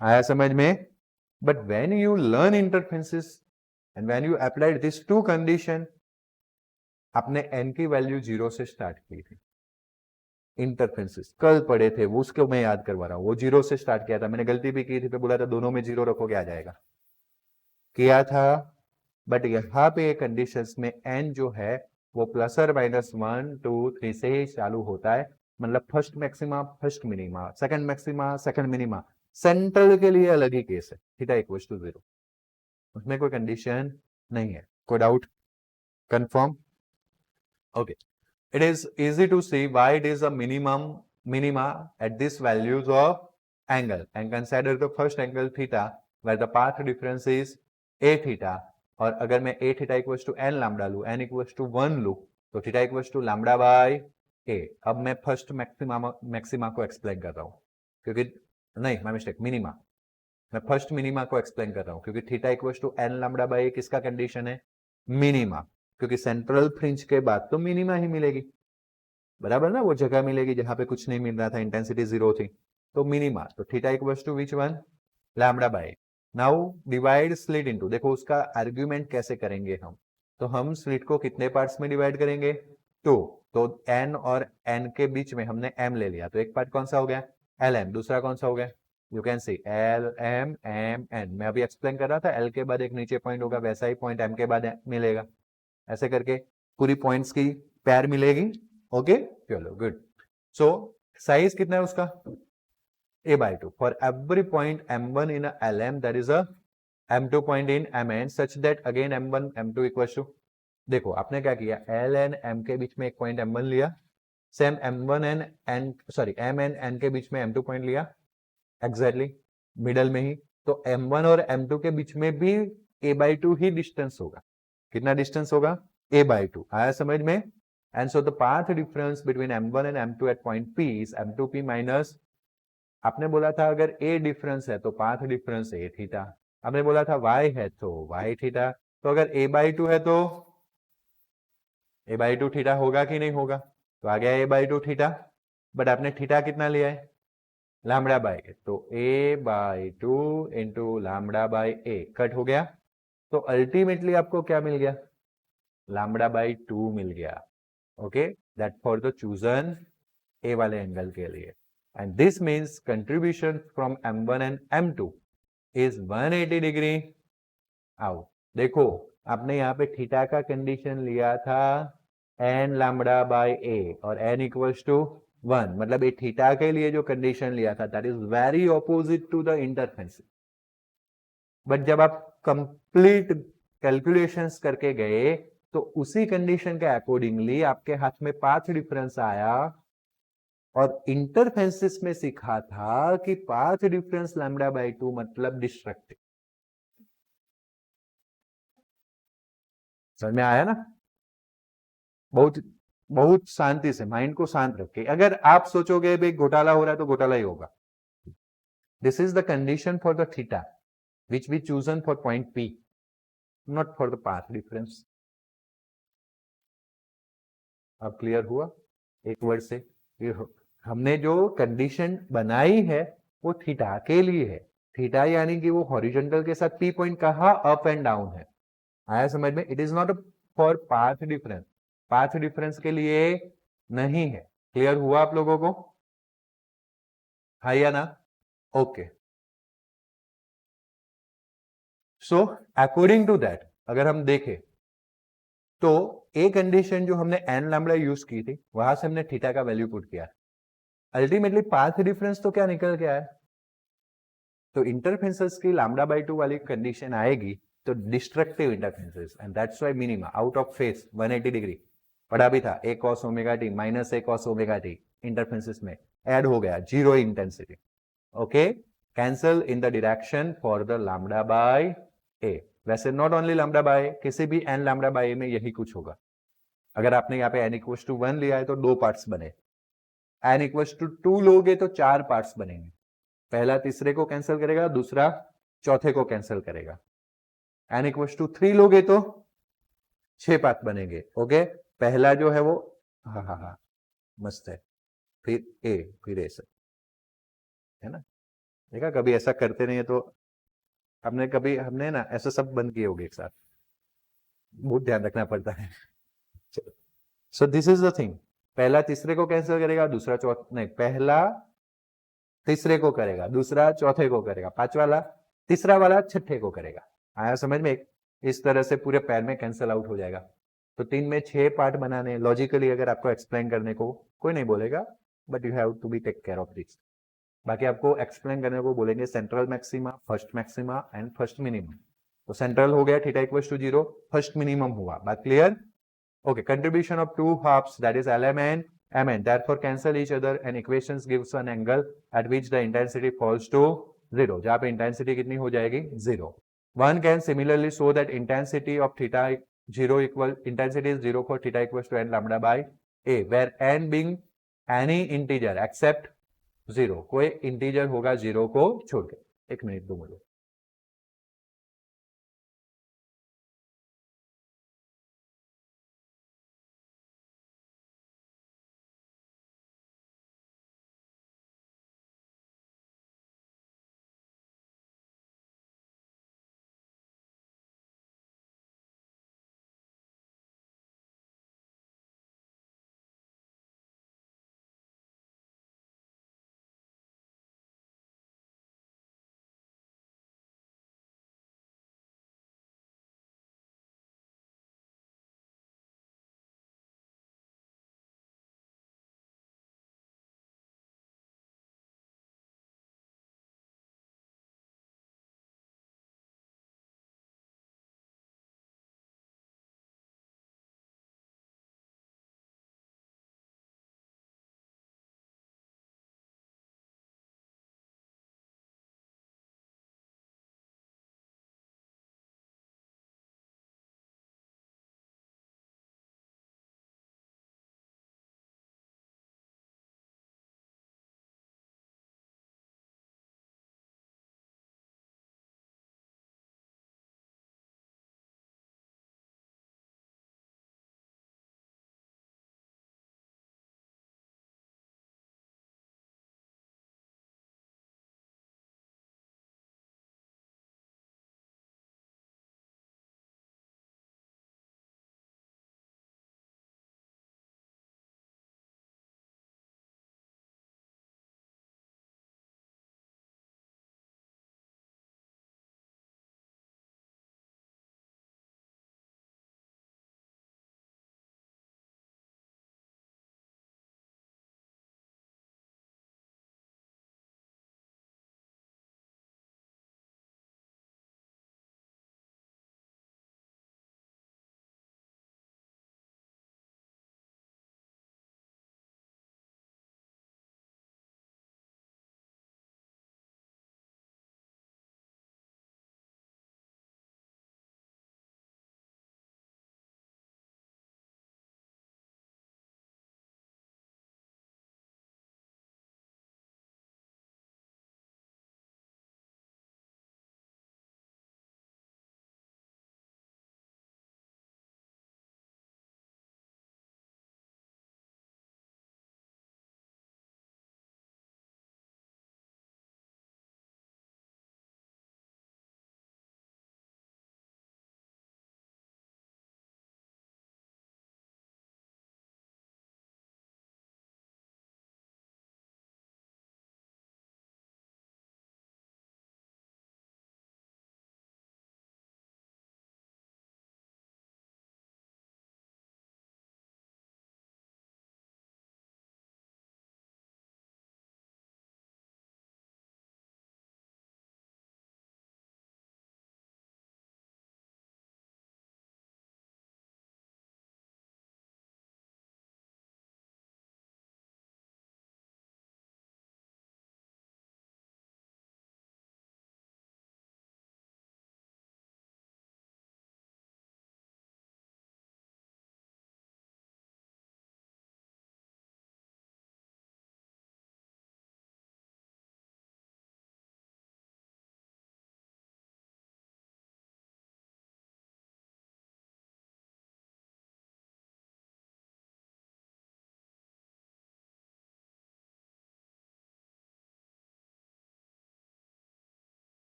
Speaker 1: आया समझ में। But when you learn interferences and when you applied this to condition, आपने n की वैल्यू 0 से स्टार्ट की थी। इंटरफेरेंसेस कल पढ़े थे वो, उसको मैं याद करवा रहा हूं, वो 0 से स्टार्ट किया था। मैंने गलती भी की थी, तो बोला था दोनों में 0 रखोगे आ जाएगा, किया था। बट यहाँ पे कंडीशंस में n जो है वो +/-1 2 3 से ही चालू होता है। मतलब first maxima first minima, second maxima second minima. Central के लिए अलग ही केस है, थीटा इक्वल्स टू 0, उसमें कोई कंडीशन नहीं है। कोई doubt, confirm, okay. It is easy to see why it is a minima at these values of angle, and consider the first angle theta where the path difference is a theta। और अगर मैं a theta equals to n lambda लू, n equals to 1 लू, तो theta equals to lambda by a। अब मैं first maxima को explain कर रहा हूं, क्योंकि नहीं, माय मिस्टेक, मिनिमा। मैं फर्स्ट मिनिमा को एक्सप्लेन कर रहा हूं क्योंकि theta equals to n lambda by a किसका कंडीशन है, मिनिमा। क्योंकि सेंट्रल फ्रिंज के बाद तो मिनिमा ही मिलेगी, बराबर ना, वो जगह मिलेगी जहां पे कुछ नहीं मिल रहा था, इंटेंसिटी 0 थी, तो मिनिमा। तो theta equals to which one, lambda by. Now divide slit into, देखो उसका आर्ग्यूमेंट कैसे करेंगे हम। तो हम स्लिट को कितने पार्ट्स में डिवाइड करेंगे, तो n और n के बीच में हमने m ले लिया, तो एक पार्ट कौन सा हो गया, lm, दूसरा कौन सा हो गया, you can see L M M N. मैं अभी एक्सप्लेन कर रहा था, एल के बाद एक नीचे पॉइंट होगा, वैसा ही पॉइंट एम के बाद मिलेगा। ऐसे करके पूरी पॉइंट्स की पैर मिलेगी, ओके, चलो गुड। सो साइज कितना है उसका, a/2 for every point m1 in lm, that is a m2 point in mn such that again m1 m2 equals to, देखो आपने क्या किया, एल एन एम के बीच में एक पॉइंट m1 लिया, same m1 and n sorry m and n के बीच में m2 पॉइंट लिया, एग्जैक्टली मिडल में ही। तो m1 और m2 के बीच में भी a/2 ही डिस्टेंस होगा। कितना डिस्टेंस होगा, a/2। आया समझ में। And so the path difference between m1 and m2 at point p is m2p minus, आपने बोला था अगर a डिफरेंस है तो पाथ डिफरेंस a थीटा, आपने बोला था y है तो y थीटा। तो अगर a/2 है तो a/2 थीटा होगा कि नहीं होगा, तो आ गया a/2 थीटा। बट आपने थीटा कितना लिया है, लैम्बडा बाय ए, तो a/2 into lambda by A cut हो गया, तो अल्टीमेटली आपको क्या मिल गया, लैम्बडा बाय 2 मिल गया, okay, that for the chosen a वाले एंगल के लिए। And this means contribution from m1 and m2 is 180 degree out. देखो आपने यहाँ पे थीटा का कंडीशन लिया था n लैम्बडा बाय ए और n इक्वल्स टू 1, मतलब ये थीटा के लिए जो कंडीशन लिया था that is very opposite to the interference. But जब आप कंप्लीट कैलकुलेशंस करके गए तो उसी कंडीशन के अकॉर्डिंगली आपके हाथ में पाथ डिफरेंस आया, और इंटरफेरेंसेस में सीखा था कि पाथ डिफरेंस लैम्बडा बाय 2 मतलब डिस्ट्रक्टिव। समझ में आया ना, बहुत बहुत शांति से माइंड को शांत रखे। अगर आप सोचोगे भाई घोटाला हो रहा है तो घोटाला ही होगा। This is the condition for the theta which we chosen for point P, not for the path difference. अब क्लियर हुआ एक वर्ड से? हमने जो कंडीशन बनाई है वो थीटा के लिए है। थीटा यानी कि वो हॉरिजॉन्टल के साथ पी पॉइंट कहाँ अप एंड डाउन है, आया समझ में? It is not for path difference, path difference के लिए नहीं है। क्लियर हुआ आप लोगों को? हाँ या ना? Okay. So according to that अगर हम देखें तो ए कंडीशन जो हमने एन लैम्बडा यूज की थी वहां से हमने थीटा का वैल्यू पुट किया, अल्टीमेटली पाथ डिफरेंस तो क्या निकल के आया? तो इंटरफेरेंसेस की लैम्बडा बाय 2 वाली कंडीशन आएगी तो destructive interferences, and that's why minima out of phase 180 degree पढ़ा भी था, a cos omega t minus a cos omega t interferences में ऐड हो गया, zero intensity. Okay, cancel in the direction for the lambda by a. वैसे not only lambda bye, किसी भी N lambda by ए में यही कुछ होगा। अगर आपने यहाँ पे एन इक्वल्स टू 1 लिया है तो 2 पार्ट्स बने, एन इक्वल्स टू 2 लोगे तो 4 पार्ट्स बनेंगे। पहला तीसरे को कैंसिल करेगा, दूसरा चौथे को कैंसिल करेगा। एन इक्वल्स टू 3 लोगे तो 6 पार्ट बनेंगे। ओके, पहला जो है वो हाँ हाँ हाँ मस्त है, फिर ए, फिर ए से, है ना? देखा कभी ऐसा करते नहीं है तो हमने ना ऐसा सब बंद किए होंगे एक साथ, बहुत ध्यान रखना पड़ता है। So this is the thing, पहला तीसरे को कैंसिल करेगा, दूसरा चौथे नहीं, पहला तीसरे को करेगा, दूसरा चौथे को करेगा, पांचवा वाला तीसरा वाला छठे को करेगा। आया समझ में? इस तरह से पूरे पैर में कैंसिल आउट हो जाएगा। तो 3 में 6 पार्ट बनाने लॉजिकली, अगर आपको एक्सप्लेन करने को कोई नहीं बोलेगा, but you have to be take care of this. बाकी आपको एक्सप्लेन करने को बोलेंगे central maxima, first maxima and first minimum. तो सेंट्रल हो गया theta equals to 0, first minimum हुआ, बात clear? Okay, contribution of two halves, that is Lm and Mn, therefore cancel each other and equations gives an angle at which the intensity falls to 0, जहां पे intensity कितनी हो जाएगी? 0. One can similarly show that intensity of theta 0 equal, intensity is 0 for theta equals to n lambda by a, where n being any integer except 0, कोई integer होगा 0 को छोड़ के। एक मिनट दो मुझे।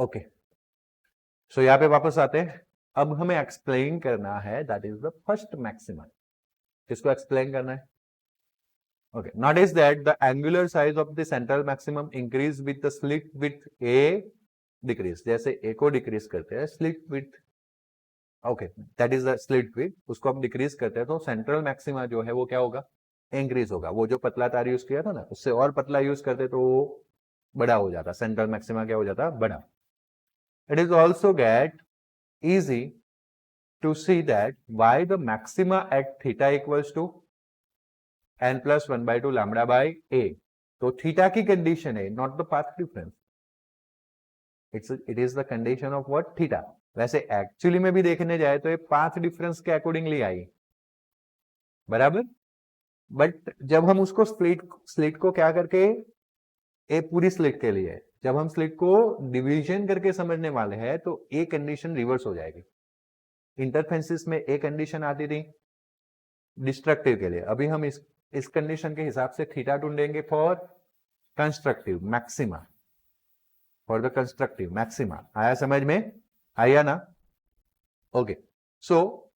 Speaker 1: ओके, सो यहाँ पे वापस आते हैं. अब हमें एक्सप्लेन करना है, that is the first maximum. किसको एक्सप्लेन करना है? Okay, notice that the angular size of the central maximum increase with the slit width A decrease. जैसे A को decrease करते हैं slit width, okay, that is the slit width, उसको हम decrease करते हैं तो central maxima जो है वो क्या होगा? Increase होगा. वो जो पतला तार यूज किया था ना, उससे और पतला यूज करते तो वो बड़ा हो जाता. central maxima क्या हो जाता? बड़ा. It is also get easy to see that why the maxima at theta equals to n plus 1/2 lambda by a. तो थीटा की कंडीशन है, not the path difference. It is the condition of what? Theta. वैसे actually में भी देखने जाए तो ये पाथ डिफरेंस के अकॉर्डिंगली आई, बराबर. बट जब हम उसको स्लिट को क्या करके, ए पूरी स्लिट के लिए जब हम स्लिट को डिवीजन करके समझने वाले हैं तो ए कंडीशन रिवर्स हो जाएगी. इंटरफेरेंसेस में ए कंडीशन आती थी डिस्ट्रक्टिव के लिए, अभी हम इस कंडीशन के हिसाब से थीटा ढूंढेंगे for constructive maxima. For the constructive maxima. आया समझ में? आया ना? Okay, so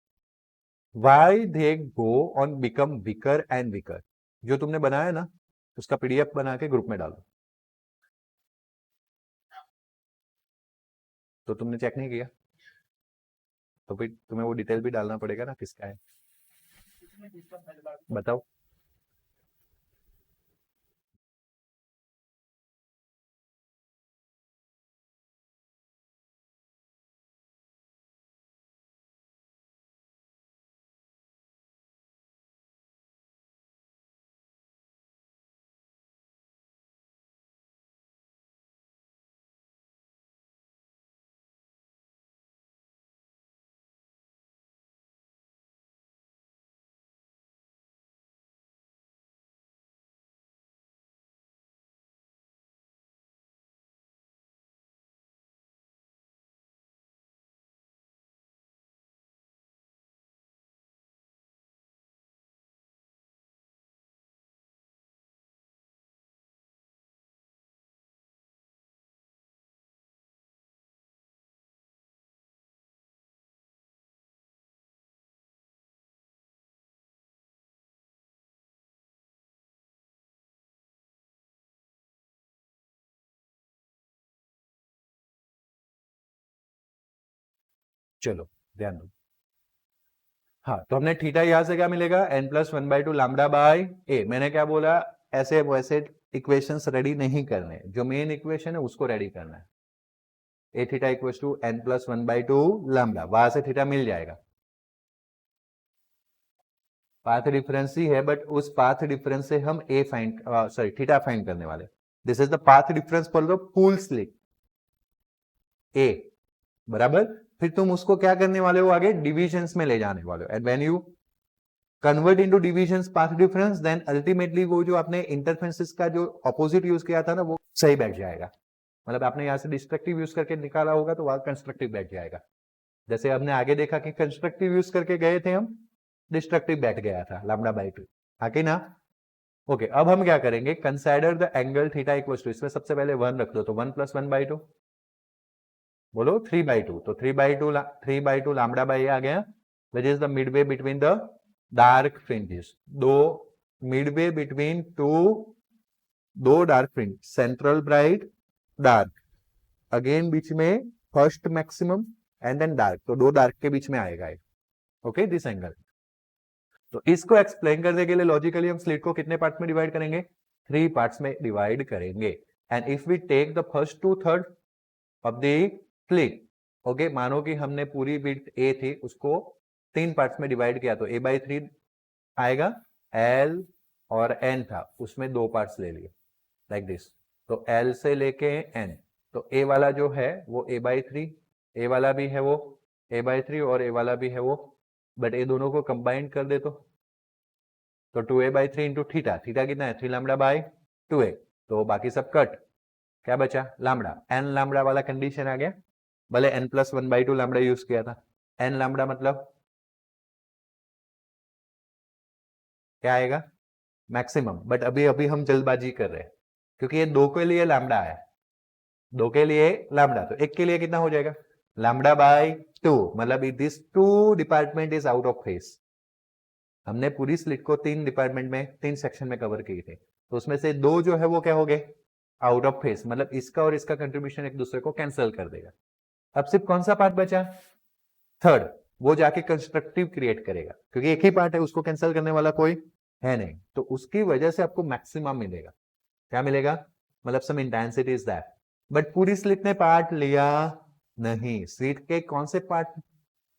Speaker 1: why they go on become weaker and weaker. जो तुमने बनाया ना उसका पीडीएफ बना के ग्रुप में डालो. तो तुमने चेक नहीं किया तो फिर तुम्हें वो डिटेल भी डालना पड़ेगा ना, किसका है बताओ. चलो ध्यान दो. हाँ, तो हमने थीटा यहां से क्या मिलेगा? n प्लस 1/2 लैम्डा बाय ए. मैंने क्या बोला? ऐसे वैसे इक्वेशंस रेडी नहीं करने, जो मेन इक्वेशन है उसको रेडी करना है. A theta equals to n plus 1/2 lambda, वहां से थीटा मिल जाएगा. पाथ डिफरेंस ही है, बट उस पाथ डिफरेंस से हम a find sorry theta find करने वाले. This is the path difference for the full slit a, बराबर. फिर तुम उसको क्या करने वाले हो? आगे डिविजन्स में ले जाने वाले हो. And when you convert into divisions path difference, then ultimately वो जो आपने इंटरफेरेंसेस का जो ऑपोजिट यूज किया था ना वो सही बैठ जाएगा. मतलब आपने यहां से डिस्ट्रक्टिव यूज करके निकाला होगा तो वहां कंस्ट्रक्टिव बैठ जाएगा. जैसे हमने आगे देखा कि कंस्ट्रक्टिव यूज करके गए थे हम, डिस्ट्रक्टिव बैठ गया था लैम्डा बाय 2. आगे ना? ओके, अब हम क्या करेंगे? Consider the angle theta equals to, इसमें सबसे पहले 1 रख दो, तो 1 प्लस 1/2 बोलो 3/2. तो 3/2 लैम्डा बाय आ गया, which is the midway between the dark fringes. Midway between दो dark fringe, central bright dark, again बीच में first maximum and then dark, तो दो डार्क के बीच में आएगा. Okay, this angle. तो इसको एक्सप्लेन करने के लिए लॉजिकली हम स्लिट को कितने पार्ट में डिवाइड करेंगे? 3 पार्ट्स में डिवाइड करेंगे. And if we take the first 2/3 of the slit, okay, मानो कि हमने पूरी विड्थ ए थी उसको 3 पार्ट्स में डिवाइड किया तो a/3 आएगा. L और N था, उसमें 2 पार्ट्स ले लिए लाइक दिस. तो L से लेके N, तो A वाला जो है वो a/3, A वाला भी है वो a/3 और A वाला भी है वो, बट ये दोनों को कंबाइन कर दे तो 2a/3 इंटू थीटा. थीटा कितना है? 3 लैम्डा बाय 2a. तो बाकी सब कट, क्या बचा? लैम्डा. n लैम्डा वाला कंडीशन आ गया, भले n प्लस 1/2 लैम्डा यूज किया था. n लैम्डा मतलब क्या आएगा? मैक्सिमम. बट अभी हम जल्दबाजी कर रहे हैं क्योंकि ये 2 के लिए लैम्डा है, 2 के लिए लैम्डा, तो 1 के लिए कितना हो जाएगा लैम्डा बाय 2, मतलब this 2 department is out of face. हमने पूरी स्लिट को 3 डिपार्टमेंट में 3 सेक्शन में कवर किए थे, तो उसमें से 2 जो है वो क्या हो गए आउट ऑफ फेस, मतलब इसका और इसका कंट्रीब्यूशन एक दूसरे को कैंसिल कर देगा। अब सिर्फ कौन सा पार्ट बचा थर्ड, वो जाके कंस्ट्रक्टिव क्रिएट करेगा, क्योंकि एक ही पार्ट है उसको कैंसिल करने वाला कोई है नहीं, तो उसकी वजह से आपको मैक्सिमम मिलेगा। क्या मिलेगा, मतलब सम इंटेंसिटी इज दैट, बट पूरी स्लिट ने पार्ट लिया नहीं, स्लिट के कौन से पार्ट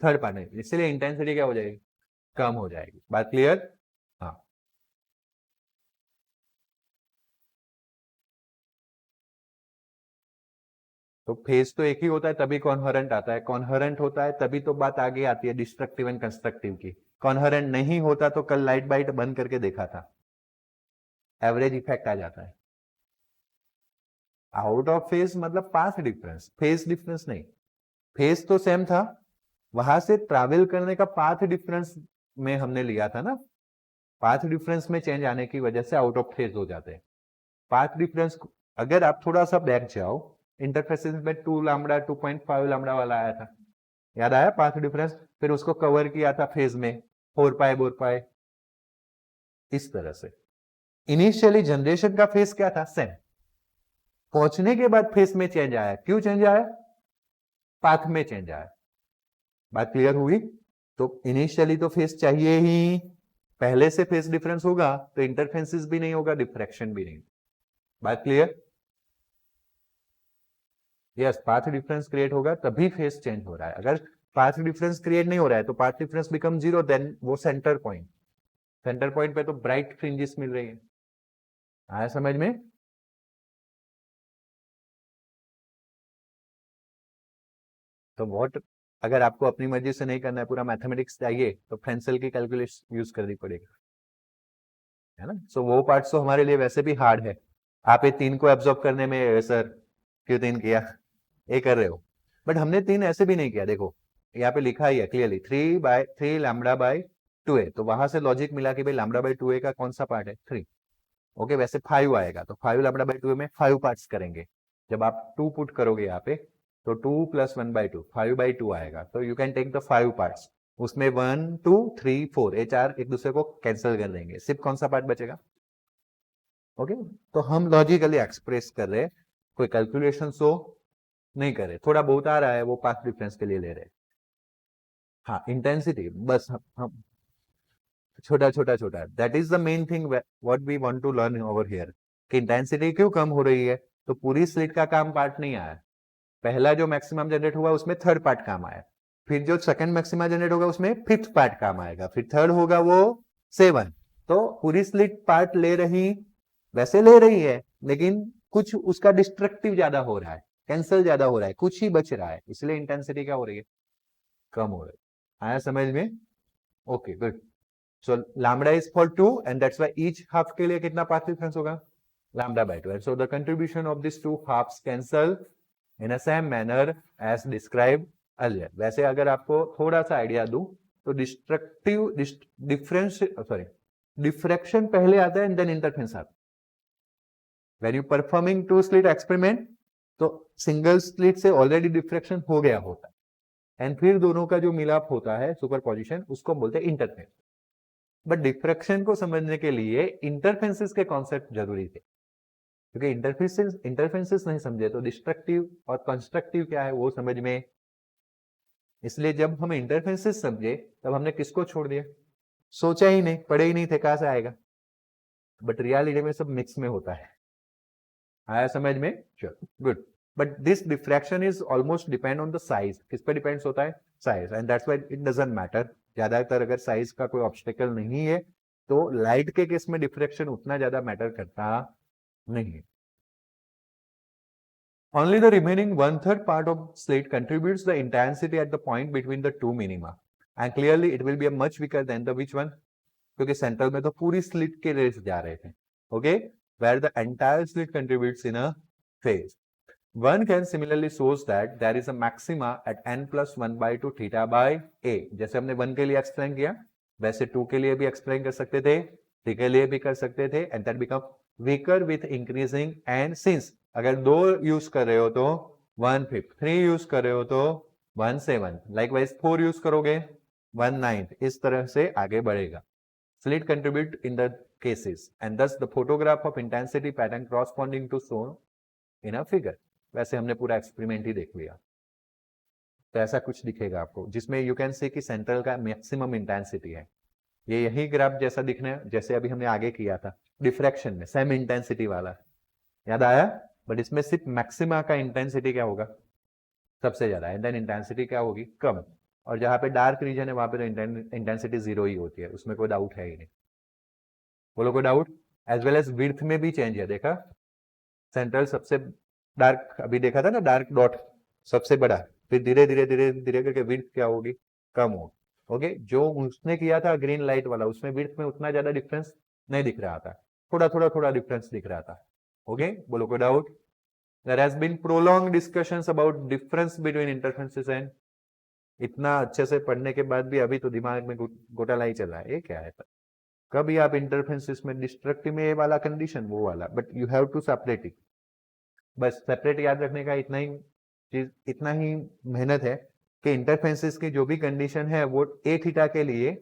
Speaker 1: थर्ड पार्ट है, इसलिए इंटेंसिटी क्या हो जाएगी कम हो जाएगी। बात क्लियर? हाँ, तो फेज तो एक ही होता है तभी कॉन्हरेंट आता है, कॉन्हरेंट होता है तभी तो बात आगे आती है डिस्ट्रक्टिव एंड कंस्ट्रक्टिव की। कॉन्हरेंट नहीं होता तो कल लाइट बाइट बंद करके देखा था, एवरेज इफेक्ट आ जाता है। आउट ऑफ फेज मतलब पाथ डिफरेंस, फेज डिफरेंस नहीं, फेज तो सेम था, वहां से ट्रैवल करने का पाथ डिफरेंस में हमने लिया था ना, पाथ डिफरेंस में चेंज आने की वजह से आउट ऑफ फेज हो जाते हैं। पाथ डिफरेंस अगर आप थोड़ा सा बैक जाओ, इंटरफेसेस में 2 लैम्डा 2.5 लैम्डा वाला आया था, याद आया पाथ डिफरेंस, फिर उसको कवर किया था फेज में 4 पाई 4 पाई, इस तरह से। इनिशियली जनरेशन का फेज क्या था सेम, पहुंचने के बाद फेज में चेंज आया, क्यों चेंज आया, पाथ में चेंज आया। बात क्लियर हुई? तो इनिशियली तो फेज चाहिए ही, पहले से फेज डिफरेंस होगा तो इंटरफेरेंस भी नहीं होगा, डिफ्रैक्शन भी नहीं। बात clear? Yes, path difference create होगा तभी फेज चेंज हो रहा है, अगर पाथ डिफरेंस क्रिएट नहीं हो रहा है तो पाथ डिफरेंस बिकम 0, देन वो सेंटर पॉइंट पे तो ब्राइट फ्रिंजेस मिल रही है। आया समझ में? तो बहुत, अगर आपको अपनी मर्जी से नहीं करना है, पूरा मैथमेटिक्स चाहिए तो फ्रेंसेल की कैलकुलेशन यूज करनी पड़ेगी, है ना। सो वो पार्ट तो हमारे लिए वैसे भी हार्ड है, आप ये 3 को एब्जॉर्ब करने में सर क्यों 3 किया, ये कर रहे हो, बट हमने 3 ऐसे भी नहीं किया। देखो यहाँ पे लिखा ही है क्लियरली 3 लैम्डा बाय 2a, तो वहां से लॉजिक मिला कि भाई लैम्डा बाय 2a का कौन सा पार्ट है 3, ओके। वैसे 5 आएगा तो 5 लैम्डा बाय 2a में 5 पार्ट्स करेंगे, जब आप 2 पुट करोगे यहाँ पे तो 2 + 1/2 5/2 आएगा, तो you can take the 5 parts, उसमें 1 2 3 4 ये 4 एक दूसरे को कैंसिल कर देंगे, सिर्फ कौन सा पार्ट बचेगा, ओके। तो हम लॉजिकली एक्सप्रेस कर रहे हैं, कोई कैलकुलेशन सो नहीं करे, थोड़ा बहुत आ रहा है वो पाथ डिफरेंस के लिए ले रहे। हाँ, इंटेंसिटी बस हम छोटा छोटा छोटा, that is the main thing what we want to learn over here, कि इंटेंसिटी क्यों कम हो रही है, तो पूरी स्लिट का काम पार्ट नहीं आया, पहला जो मैक्सिमम जनरेट हुआ उसमें थर्ड पार्ट काम आया, फिर जो सेकंड मैक्सिमम जनरेट होगा उसमें फिफ्थ पार्ट काम आएगा, फिर थर्ड होगा वो 7, तो पूरी स्लिट पार्ट ले रही, वैसे ले रही है लेकिन कुछ उसका डिस्ट्रक्टिव ज्यादा हो रहा है, कैंसल ज्यादा हो रहा है, कुछ ही बच रहा है, इसलिए इंटेंसिटी क्या हो रही है कम हो रही है। आया समझ में? Okay good. So lambda is for 2 and that's why each half के लिए कितना पाथ डिफरेंस होगा lambda by 2, so the contribution of this 2 halves cancel in a same manner as describe earlier. वैसे अगर आपको थोड़ा सा आइडिया दूं तो डिस्ट्रक्टिव डिफरेंस सॉरी डिफ्रैक्शन पहले आता है एंड देन इंटरफेरेंस आता है। When you performing 2 slit experiment तो सिंगल स्लिट से ऑलरेडी डिफ्रैक्शन हो गया होता है एंड फिर दोनों का जो मिलाप होता है सुपरपोजिशन, उसको बोलते हैं इंटरफेरेंस। बट डिफ्रैक्शन को समझने के लिए इंटरफेरेंसेस के कॉन्सेप्ट जरूरी थे, क्योंकि इंटरफेरेंसेस नहीं समझे तो डिस्ट्रक्टिव और कंस्ट्रक्टिव क्या है वो समझ में, इसलिए जब हम इंटरफेरेंसेस समझे तब हमने किसको छोड़ दिया, सोचा ही नहीं, पढ़े ही नहीं थे, कहां से आएगा, बट रियलिटी में सब मिक्स में होता है। आया समझ में? चलो good. But this diffraction is almost depend on the size, किस पे डिपेंड्स होता है size, and that's why it doesn't matter, ज्यादातर अगर साइज का कोई ऑब्स्टेकल नहीं है तो लाइट के केस में डिफ्रैक्शन उतना ज्यादा मैटर करता नहीं है। Only the remaining 1/3 part of slit contributes the intensity at the point between the two minima, and clearly it will be a much weaker than the which one, क्योंकि central में तो पूरी slit के race जा रहे थे, okay, where the entire slit contributes in a phase. One can similarly shows that there is a maxima at n + 1/2 theta by a, जैसे हमने 1 के लिए एक्सप्लेन किया वैसे 2 के लिए भी एक्सप्लेन कर सकते थे, 3 के लिए भी कर सकते थे, and that become weaker with increasing, and since अगर 2 यूज कर रहे हो तो 1/5, 3 यूज कर रहे हो तो 1/7, लाइकवाइज 4 यूज करोगे 1/9, इस तरह से आगे बढ़ेगा. Slit contribute in the cases and thus the photograph of intensity pattern corresponding to shown in a figure. वैसे हमने पूरा एक्सपेरिमेंट ही देख लिया. तो ऐसा कुछ दिखेगा आपको जिसमें यू कैन से कि सेंट्रल का मैक्सिमम इंटेंसिटी है. ये यही ग्राफ जैसा दिखना है जैसे अभी हमने आगे किया था डिफ्रैक्शन में सेम इंटेंसिटी वाला, याद आया. बट इसमें सिर्फ मैक्सिमा का इंटेंसिटी क्या होगा, सबसे ज्यादा, एंड देन इंटेंसिटी क्या होगी, कम. और जहां पे डार्क रीजन है वहां पे तो इंटेंसिटी 0 ही होती है, उसमें कोई डाउट है ही नहीं. बोलो कोई doubt. As well as width में भी चेंज है, देखा सेंट्रल सबसे डार्क अभी देखा था ना, डार्क डॉट सबसे बड़ा, फिर धीरे धीरे धीरे धीरे करके विड्थ क्या होगी, कम होगी. ओके, जो उसने किया था ग्रीन लाइट वाला उसमें विड्थ में उतना ज्यादा डिफरेंस नहीं दिख रहा था, थोड़ा थोड़ा थोड़ा डिफरेंस दिख रहा था. ओके, बोलो कोई doubt. There has been prolonged discussions about difference between interferences and, इतना अच्छे से पढ़ने के बाद भी अभी तो दिमाग में घोटाला ही चल रहा है, ये क्या है. कभी आप इंटरफेरेंसेस में डिस्ट्रक्टिव में ये वाला कंडीशन वो वाला, but you have to separate it. बस सेपरेट याद रखने का इतना ही चीज, इतना ही मेहनत है कि इंटरफेरेंसेस की जो भी कंडीशन है वो ए थीटा के लिए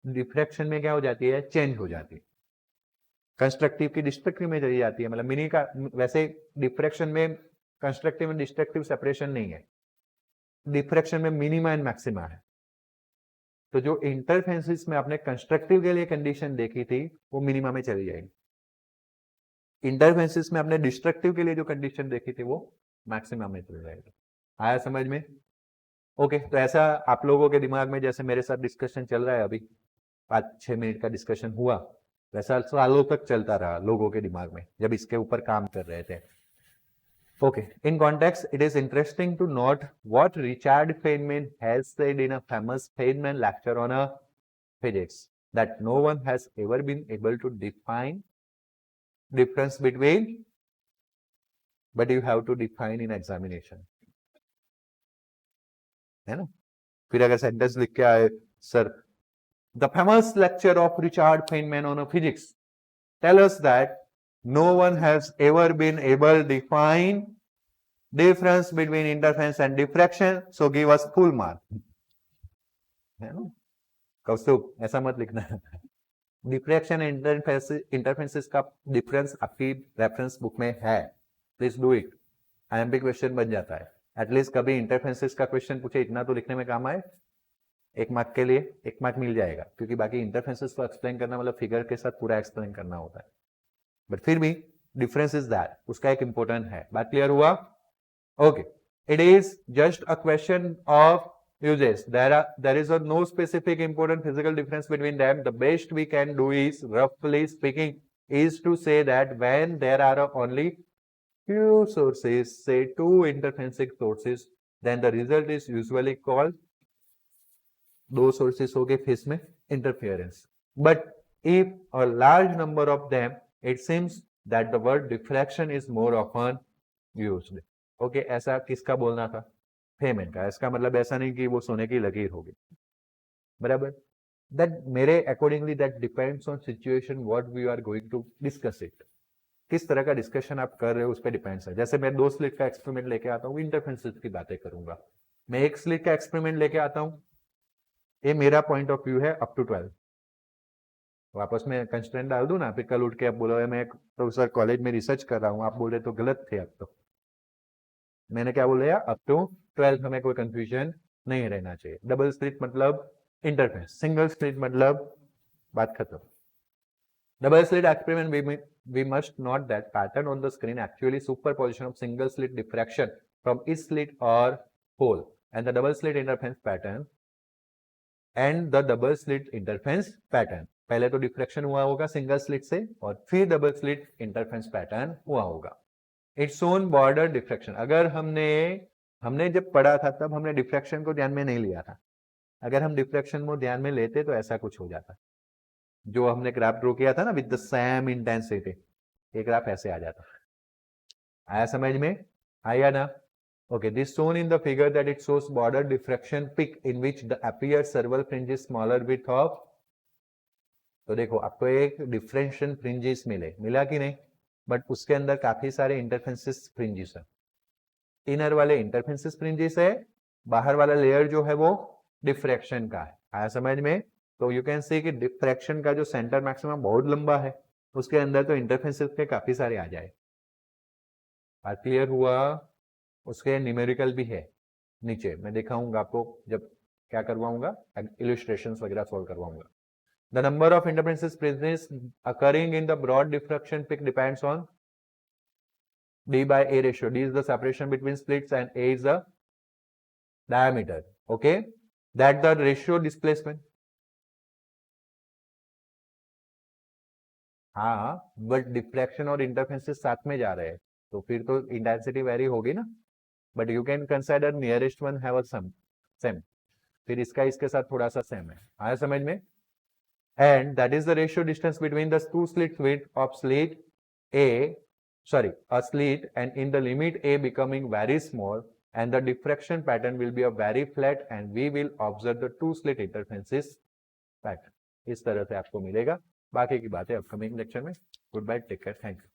Speaker 1: डिफ्रैक्शन में क्या हो जाती है, चेंज हो जाती है. कंस्ट्रक्टिव की डिस्ट्रक्टिव में चली जाती है, मतलब मिनी का. वैसे डिफ्रैक्शन में कंस्ट्रक्टिव एंड डिस्ट्रक्टिव सेपरेशन नहीं है, डिफ्रैक्शन में मिनिमा एंड मैक्सिमा है. तो जो इंटरफेरेंसेस में आपने कंस्ट्रक्टिव के लिए कंडीशन देखी थी वो मिनिमा में चली जाएगी. इंटरफेरेंसेस में आपने डिस्ट्रक्टिव के लिए जो कंडीशन देखी थी वो मैक्सिमम में चली जाएगी. आया समझ में. ओके, तो ऐसा आप लोगों के दिमाग में जैसे मेरे साथ डिस्कशन चल रहा है अभी 5-6 मिनट का डिस्कशन हुआ, वैसा सालों तक चलता रहा लोगों के दिमाग में जब इसके ऊपर काम कर रहे थे. Okay, in context, it is interesting to note what Richard Feynman has said in a famous Feynman lecture on a physics, that no one has ever been able to define difference between, but you have to define in examination. है ना. फिर अगर sentence लिख के आए, sir the famous lecture of Richard Feynman on a physics tell us that no one has ever been able to define difference between interference and diffraction, so give us full mark. है ना. कौस्तुभ ऐसा मत लिखना है. Diffraction interferences का difference आपकी reference book में है, please do it. IMP question बन जाता है. एटलीस्ट कभी इंटरफेरेंसेस का क्वेश्चन पूछे इतना तो लिखने में काम आए, 1 मार्क के लिए 1 मार्क मिल जाएगा, क्योंकि बाकी इंटरफेरेंसेस को एक्सप्लेन करना मतलब फिगर के साथ पूरा एक्सप्लेन करना होता है. बट फिर भी डिफरेंस इज दैट, उसका एक इंपॉर्टेंट है. बात क्लियर हुआ. Okay, it is just a question of uses. There is no specific important physical difference between them. The best we can do is, roughly speaking, is to say that when there are only few sources, say 2 interferencing sources, then the result is usually called, 2 sources हो गए face में, interference. But if a large number of them, it seems that the word diffraction is more often used. Okay, ऐसा किसका बोलना था, Feynman का. इसका मतलब ऐसा नहीं कि वो सोने की लकीर होगी, बराबर. दैट मेरे accordingly that depends on situation what we are going to discuss it. किस तरह का डिस्कशन आप कर रहे हो उस पर डिपेंड्स है. जैसे मैं 2 स्लिट का एक्सपेरिमेंट लेके आता हूँ, इंटरफेरेंसेस की बातें करूंगा. मैं 1 स्लिट का एक्सपेरिमेंट लेके आता हूँ, ये मेरा पॉइंट ऑफ व्यू है अप टू 12. वापस में कंस्ट्रेंट डाल दूं ना, फिर कल उठ के आप बोलो मैं प्रोफेसर कॉलेज में रिसर्च कर रहा हूँ, आप बोल रहे तो गलत थे. अब तो मैंने क्या बोला, अप टू 12 हमें कोई कंफ्यूजन नहीं रहना चाहिए. डबल स्लिट मतलब इंटरफेरेंस, सिंगल स्लिट मतलब बात खत्म. Double slit experiment we must note that pattern on the screen actually superposition of single slit diffraction from each slit or hole and the double slit interference pattern and the double slit interference pattern. पहले तो diffraction हुआ होगा single slit से और फिर double slit interference pattern हुआ होगा. Its own border diffraction. अगर हमने जब पढ़ा था तब हमने डिफ्रैक्शन को ध्यान में नहीं लिया था. अगर हम डिफ्रैक्शन को ध्यान में लेते तो ऐसा कुछ हो जाता. जो हमने ग्राफ ड्रॉ किया था ना विद द सेम इंटेंसिटी, ये ग्राफ ऐसे आ जाता. आया समझ में, आया ना. Okay, this shown in the figure that it shows border diffraction peak in which the appear several fringe is smaller with of. तो देखो आपको एक डिफ्रेंशिएशन फ्रिंजेस मिला कि नहीं, बट उसके अंदर काफी सारे इंटरफेरेंसेस फ्रिंजेस है। इनर वाले इंटरफेरेंसेस फ्रिंजेस है, बाहर वाला लेयर जो है वो डिफ्रैक्शन का है। आया समझ में? तो यू कैन सी कि डिफ्रैक्शन का जो सेंटर मैक्सिमम बहुत लंबा है, उसके अंदर तो इंटरफेरेंसेस के काफी सारे आ जाए। बात क्लियर हुआ? उसके न्यूमेरिकल भी है नीचे, मैं दिखाऊंगा आपको जब क्या करवाऊंगा, इलस्ट्रेशंस वगैरह सॉल्व करवाऊंगा। The number of interferences present occurring in the broad diffraction peak depends on D by A ratio. D is the separation between slits and A is the diameter. Okay, that the ratio displacement. हाँ, but diffraction और interferences साथ में जा रहे हैं, तो फिर तो इंटेंसिटी वेरी होगी ना। But you can consider nearest one have some same, फिर इसका इसके साथ थोड़ा सा सेम है। आया समझ में? And that is the ratio distance between the two slits width of slit A, a slit, and in the limit A becoming very small, and the diffraction pattern will be a very flat, and we will observe the two slit interfaces pattern. इस तरह से आपको मिलेगा। बाकी की बातें upcoming lecture में। Good bye, take care, thank you.